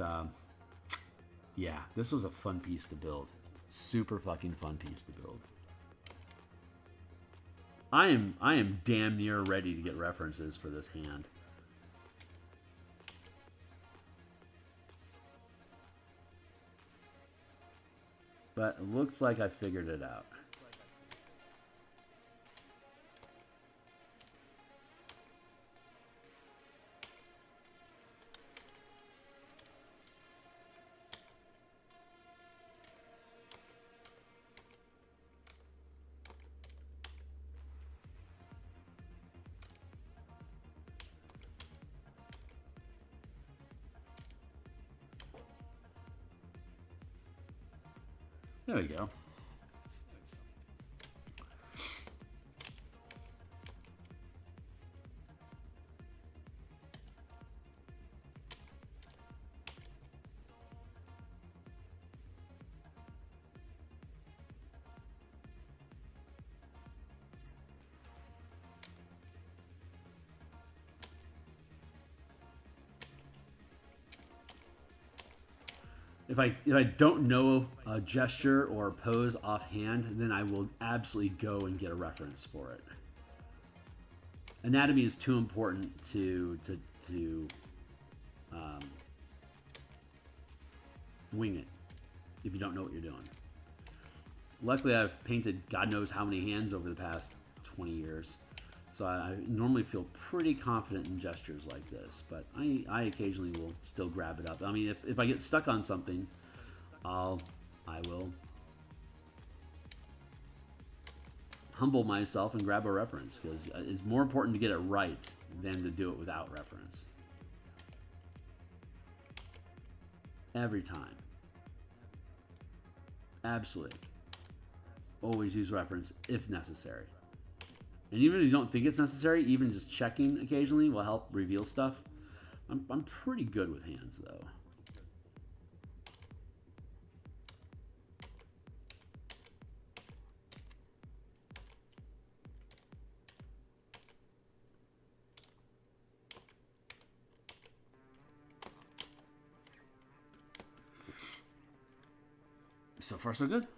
Speaker 1: yeah, this was a fun piece to build. Super fucking fun piece to build. I am damn near ready to get references for this hand. But it looks like I figured it out. There we go. If I don't know a gesture or a pose offhand, then I will absolutely go and get a reference for it. Anatomy is too important to wing it if you don't know what you're doing. Luckily, I've painted God knows how many hands over the past 20 years. So I normally feel pretty confident in gestures like this, but I occasionally will still grab it up. I mean, if I get stuck on something, I will humble myself and grab a reference, because it's more important to get it right than to do it without reference. Every time. Absolutely. Always use reference if necessary. And even if you don't think it's necessary, even just checking occasionally will help reveal stuff. I'm pretty good with hands, though. So far, so good.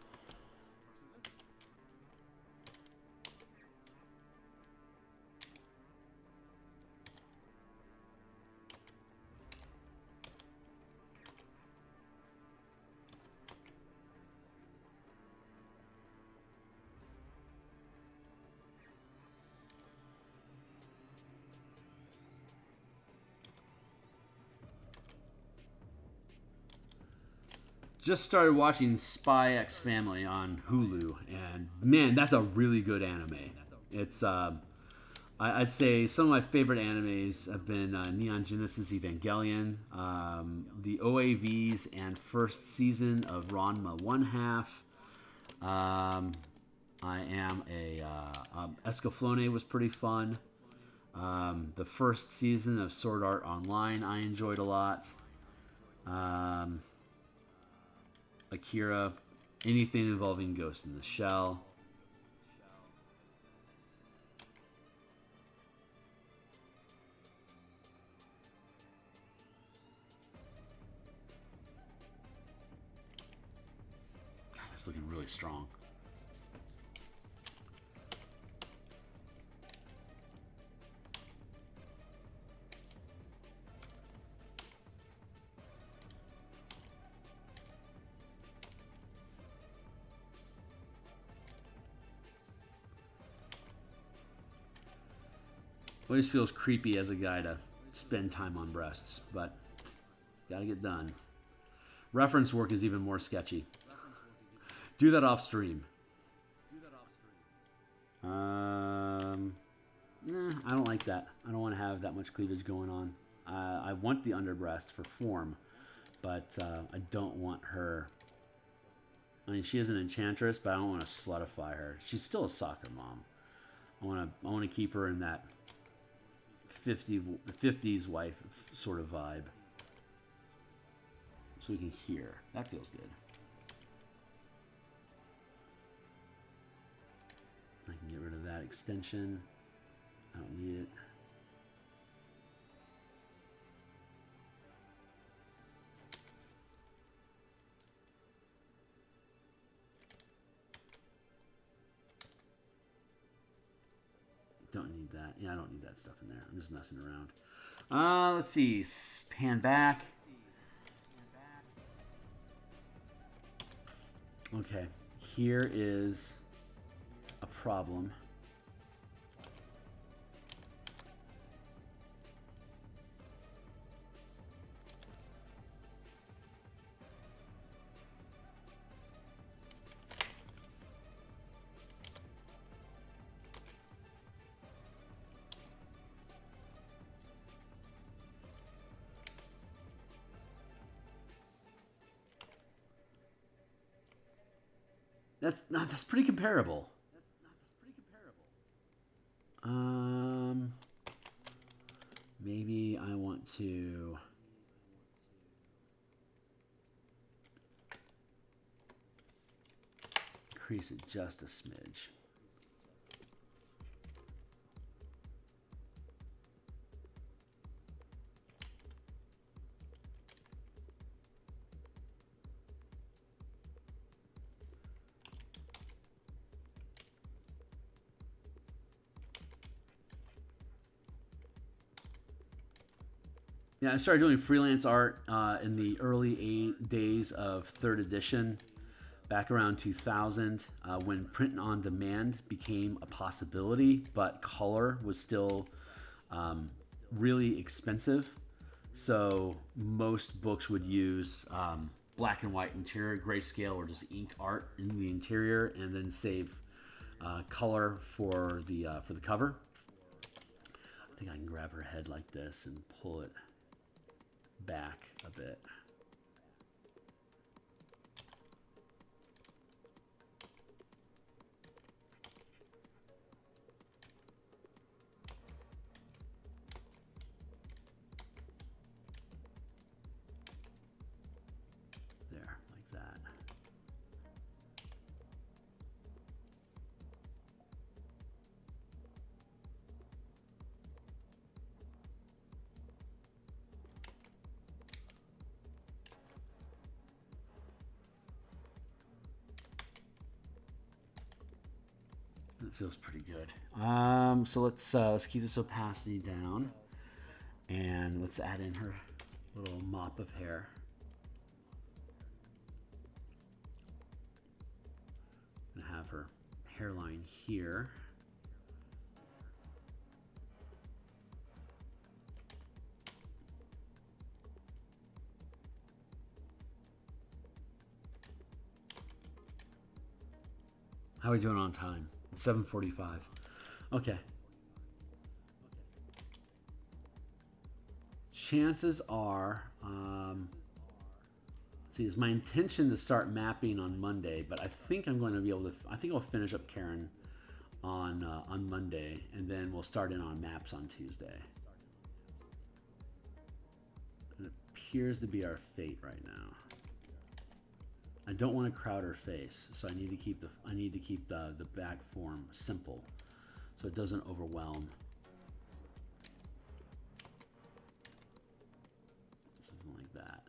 Speaker 1: Just started watching Spy X Family on Hulu, and man, that's a really good anime. It's I I'd say some of my favorite animes have been Neon Genesis Evangelion, the OAVs, and first season of Ranma 1/2. I am a Escaflowne was pretty fun. The first season of Sword Art Online I enjoyed a lot. Akira, anything involving Ghost in the Shell. God, it's looking really strong. Always feels creepy as a guy to spend time on breasts, but gotta get done. Reference work is even more sketchy. Do that off stream. Nah, I don't like that. I don't want to have that much cleavage going on. I want the underbreast for form, but I don't want her. I mean, she is an enchantress, but I don't want to slutify her. She's still a soccer mom. I want to keep her in that 50s wife sort of vibe. So we can hear. That feels good. I can get rid of that extension. I don't need it. Don't need that. Yeah, I don't need that stuff in there. I'm just messing around. Let's see. Pan back. Okay. Here is a problem. That's pretty comparable. Maybe I want to increase it just a smidge. Yeah, I started doing freelance art in the early days of 3rd edition, back around 2000, when print on demand became a possibility, but color was still really expensive. So most books would use black and white interior, grayscale, or just ink art in the interior, and then save color for the cover. I think I can grab her head like this and pull it back a bit. There, like that. That feels pretty good. So let's keep this opacity down, and let's add in her little mop of hair. I'm gonna have her hairline here. How are we doing on time? It's 7:45. Okay. chances are, see, it's my intention to start mapping on Monday, but I think I'm going to be able to. I think I'll finish up Karen on Monday, and then we'll start in on maps on Tuesday. It appears to be our fate right now. I don't want to crowd her face, so I need to keep the back form simple, so it doesn't overwhelm. Something like that.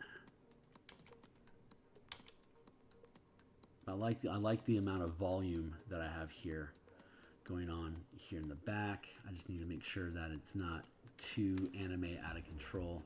Speaker 1: I like the amount of volume that I have here going on here in the back. I just need to make sure that it's not too anime out of control.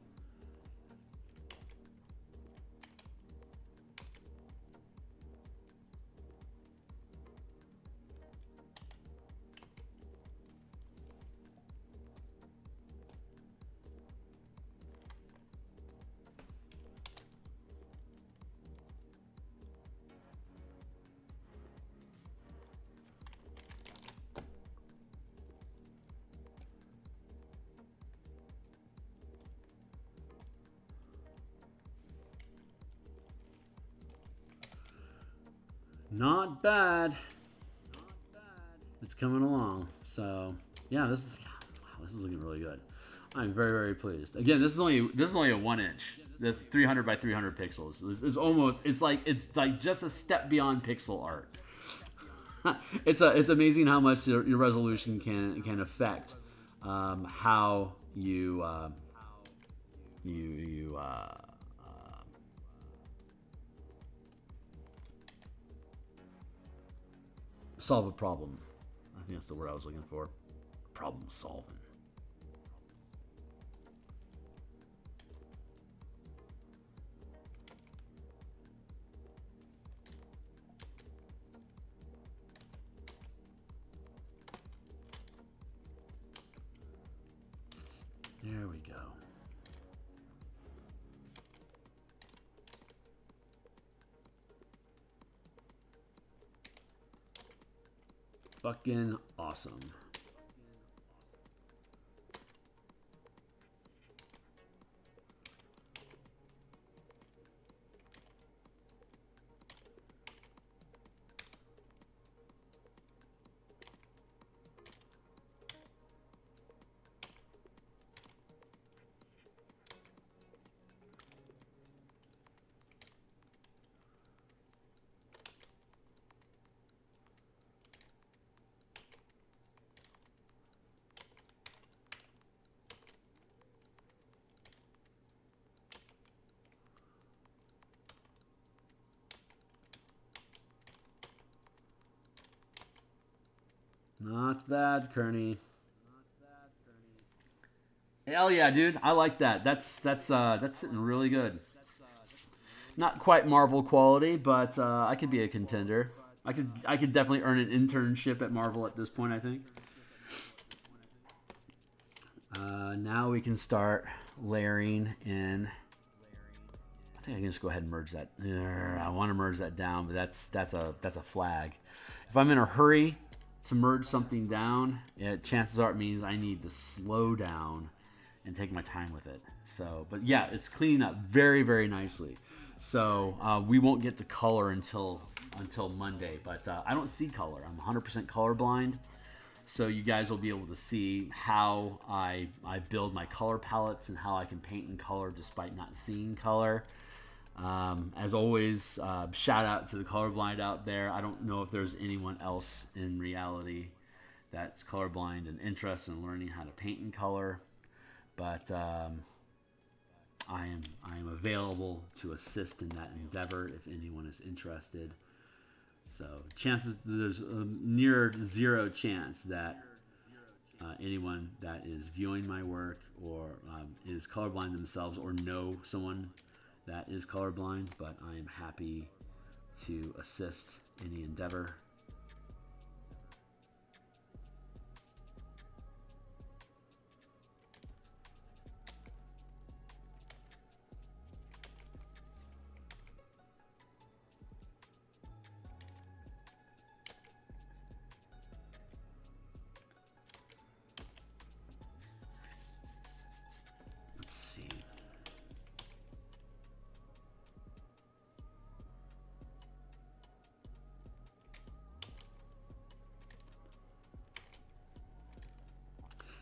Speaker 1: Not bad. It's coming along. So yeah, this is looking really good. I'm very, very pleased. Again, this is only a 1 inch. This 300 by 300 pixels. It's like just a step beyond pixel art. It's amazing how much your resolution can affect how you solve a problem. I think that's the word I was looking for. Problem solving. There we go. Fucking awesome. Not bad, Kearney. Hell yeah, dude! I like that. That's sitting really good. Not quite Marvel quality, but I could be a contender. I could definitely earn an internship at Marvel at this point, I think. Now we can start layering in. I think I can just go ahead and merge that. I want to merge that down, but that's a flag. If I'm in a hurry to merge something down, chances are it means I need to slow down and take my time with it. So, but yeah, it's cleaning up very, very nicely. So we won't get to color until Monday, but I don't see color. I'm 100% colorblind. So you guys will be able to see how I build my color palettes and how I can paint in color despite not seeing color. As always, shout out to the colorblind out there. I don't know if there's anyone else in reality that's colorblind and interested in learning how to paint in color, but I am available to assist in that endeavor if anyone is interested. So there's a near zero chance that anyone that is viewing my work or is colorblind themselves or know someone that is colorblind, but I am happy to assist any endeavor. Let's see.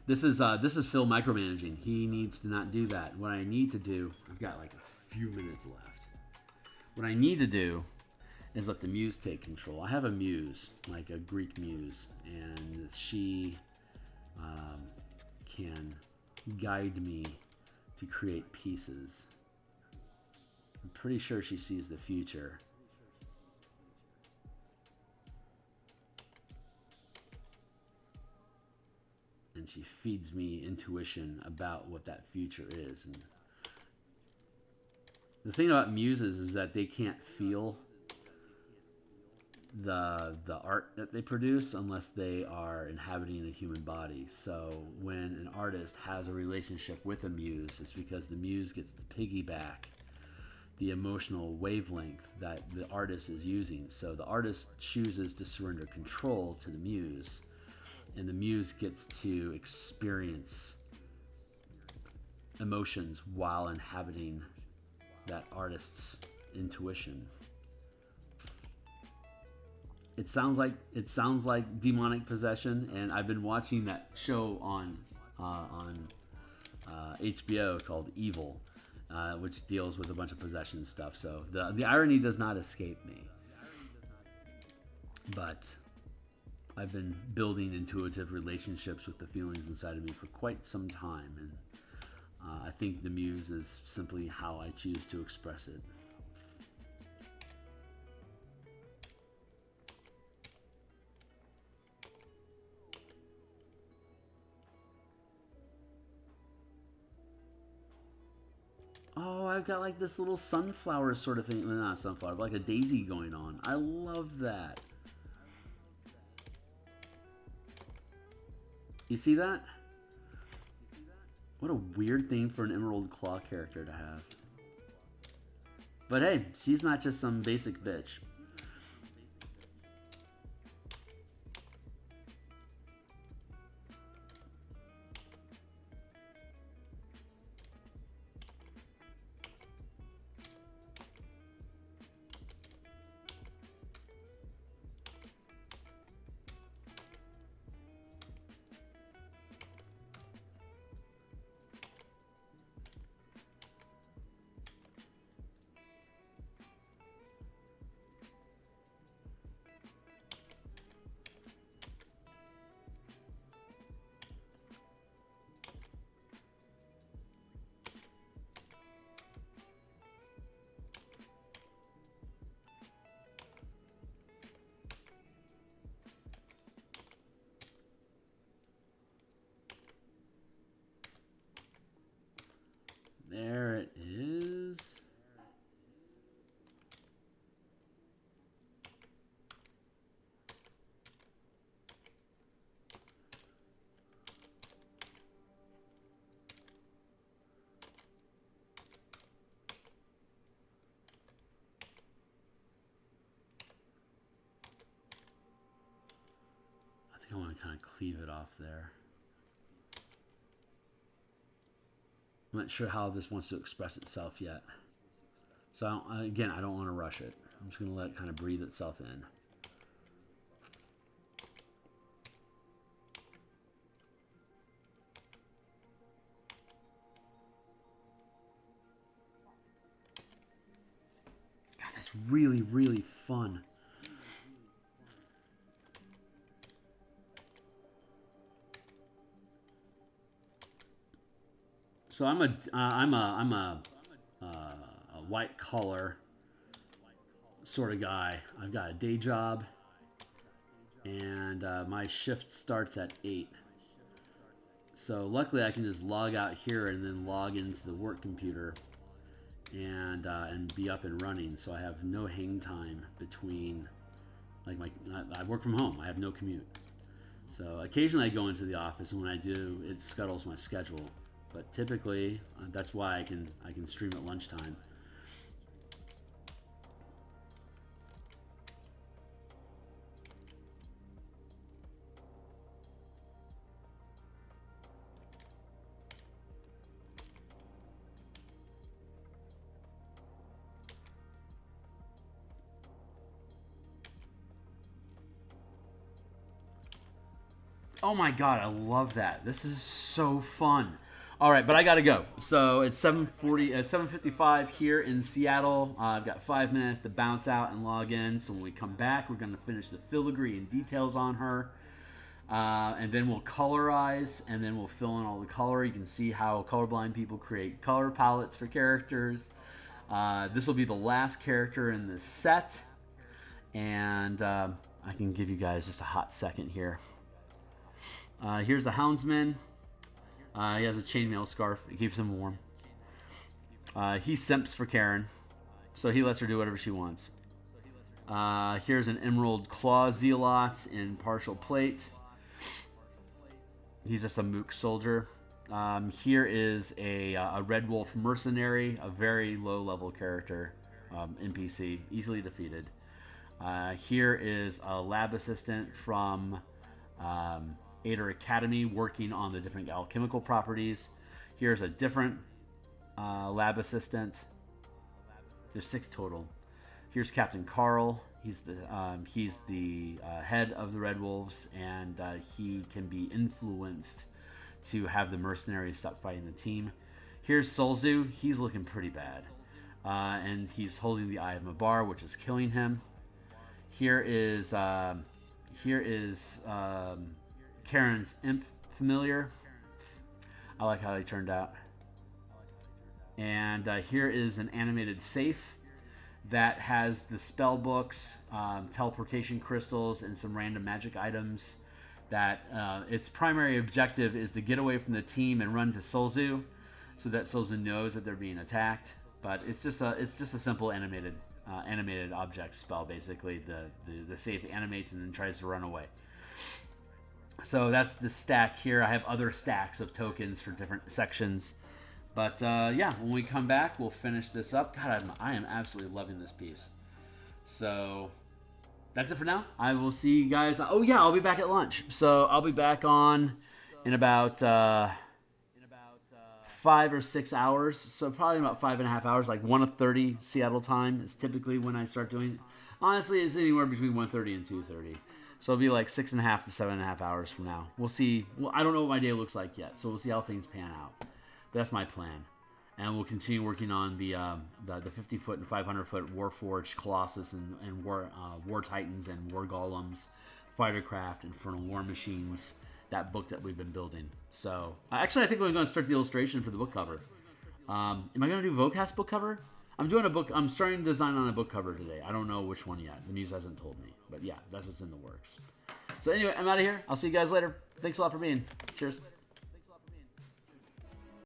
Speaker 1: This is Phil micromanaging. He needs to not do that. What I need to do, I've got like a few minutes left. What I need to do is let the muse take control. I have a muse, like a Greek muse, and she can guide me to create pieces. I'm pretty sure she sees the future. And she feeds me intuition about what that future is. And the thing about muses is that they can't feel the art that they produce unless they are inhabiting a human body. So when an artist has a relationship with a muse, it's because the muse gets to piggyback the emotional wavelength that the artist is using. So the artist chooses to surrender control to the muse, and the muse gets to experience emotions while inhabiting that artist's intuition. It sounds like demonic possession, and I've been watching that show on HBO called Evil, which deals with a bunch of possession stuff. So the irony does not escape me. But I've been building intuitive relationships with the feelings inside of me for quite some time, and I think the muse is simply how I choose to express it. Oh, I've got like this little sunflower sort of thing. Well, not a sunflower, but like a daisy going on. I love that. You see that? What a weird thing for an Emerald Claw character to have. But hey, she's not just some basic bitch. There it is. I think I want to kind of cleave it off there. I'm not sure how this wants to express itself yet. So again, I don't want to rush it. I'm just going to let it kind of breathe itself in. God, that's really, really fun. So I'm a white collar sort of guy. I've got a day job, and my shift starts at 8. So luckily I can just log out here and then log into the work computer and be up and running. So I have no hang time between, like I work from home. I have no commute. So occasionally I go into the office, and when I do, it scuttles my schedule. But typically, that's why I can stream at lunchtime. Oh my god, I love that. This is so fun. All right, but I gotta go. So it's 7:55 here in Seattle. I've got 5 minutes to bounce out and log in. So when we come back, we're gonna finish the filigree and details on her, and then we'll colorize, and then we'll fill in all the color. You can see how colorblind people create color palettes for characters. This will be the last character in this set, and I can give you guys just a hot second here. Here's the Houndsman. He has a chainmail scarf. It keeps him warm. He simps for Karen, so he lets her do whatever she wants. Here's an Emerald Claw Zealot in partial plate. He's just a mook soldier. Here is a Red Wolf Mercenary, a very low-level character, NPC, easily defeated. Here is a lab assistant from Ader Academy working on the different alchemical properties. Here's a different lab assistant. There's 6 total. Here's Captain Carl. He's the head of the Red Wolves, and he can be influenced to have the mercenaries stop fighting the team. Here's Solzu. He's looking pretty bad, and he's holding the Eye of Mabar, which is killing him. Here is Karen's Imp Familiar. I like how they turned out. And here is an animated safe that has the spell books, teleportation crystals, and some random magic items. That its primary objective is to get away from the team and run to Solzu, so that Solzu knows that they're being attacked. But it's just a simple animated object spell. Basically, the safe animates and then tries to run away. So that's the stack here. I have other stacks of tokens for different sections. But yeah, when we come back, we'll finish this up. God, I am absolutely loving this piece. So that's it for now. I will see you guys. Oh yeah, I'll be back at lunch. So I'll be back on in about 5 or 6 hours. So probably about 5.5 hours, like 1:30 Seattle time is typically when I start doing it. Honestly, it's anywhere between 1:30 and 2:30. So it'll be like 6.5 to 7.5 hours from now. We'll see. Well, I don't know what my day looks like yet, so we'll see how things pan out. But that's my plan, and we'll continue working on the 50-foot and 500-foot Warforged Colossus and War Titans and War Golems, Fightercraft, Infernal War Machines. That book that we've been building. So actually, I think we're going to start the illustration for the book cover. Am I going to do Vocast book cover? I'm doing a book. I'm starting to design on a book cover today. I don't know which one yet. The muse hasn't told me, but yeah, that's what's in the works. So anyway, I'm out of here. I'll see you guys later. Thanks a lot for being. Cheers.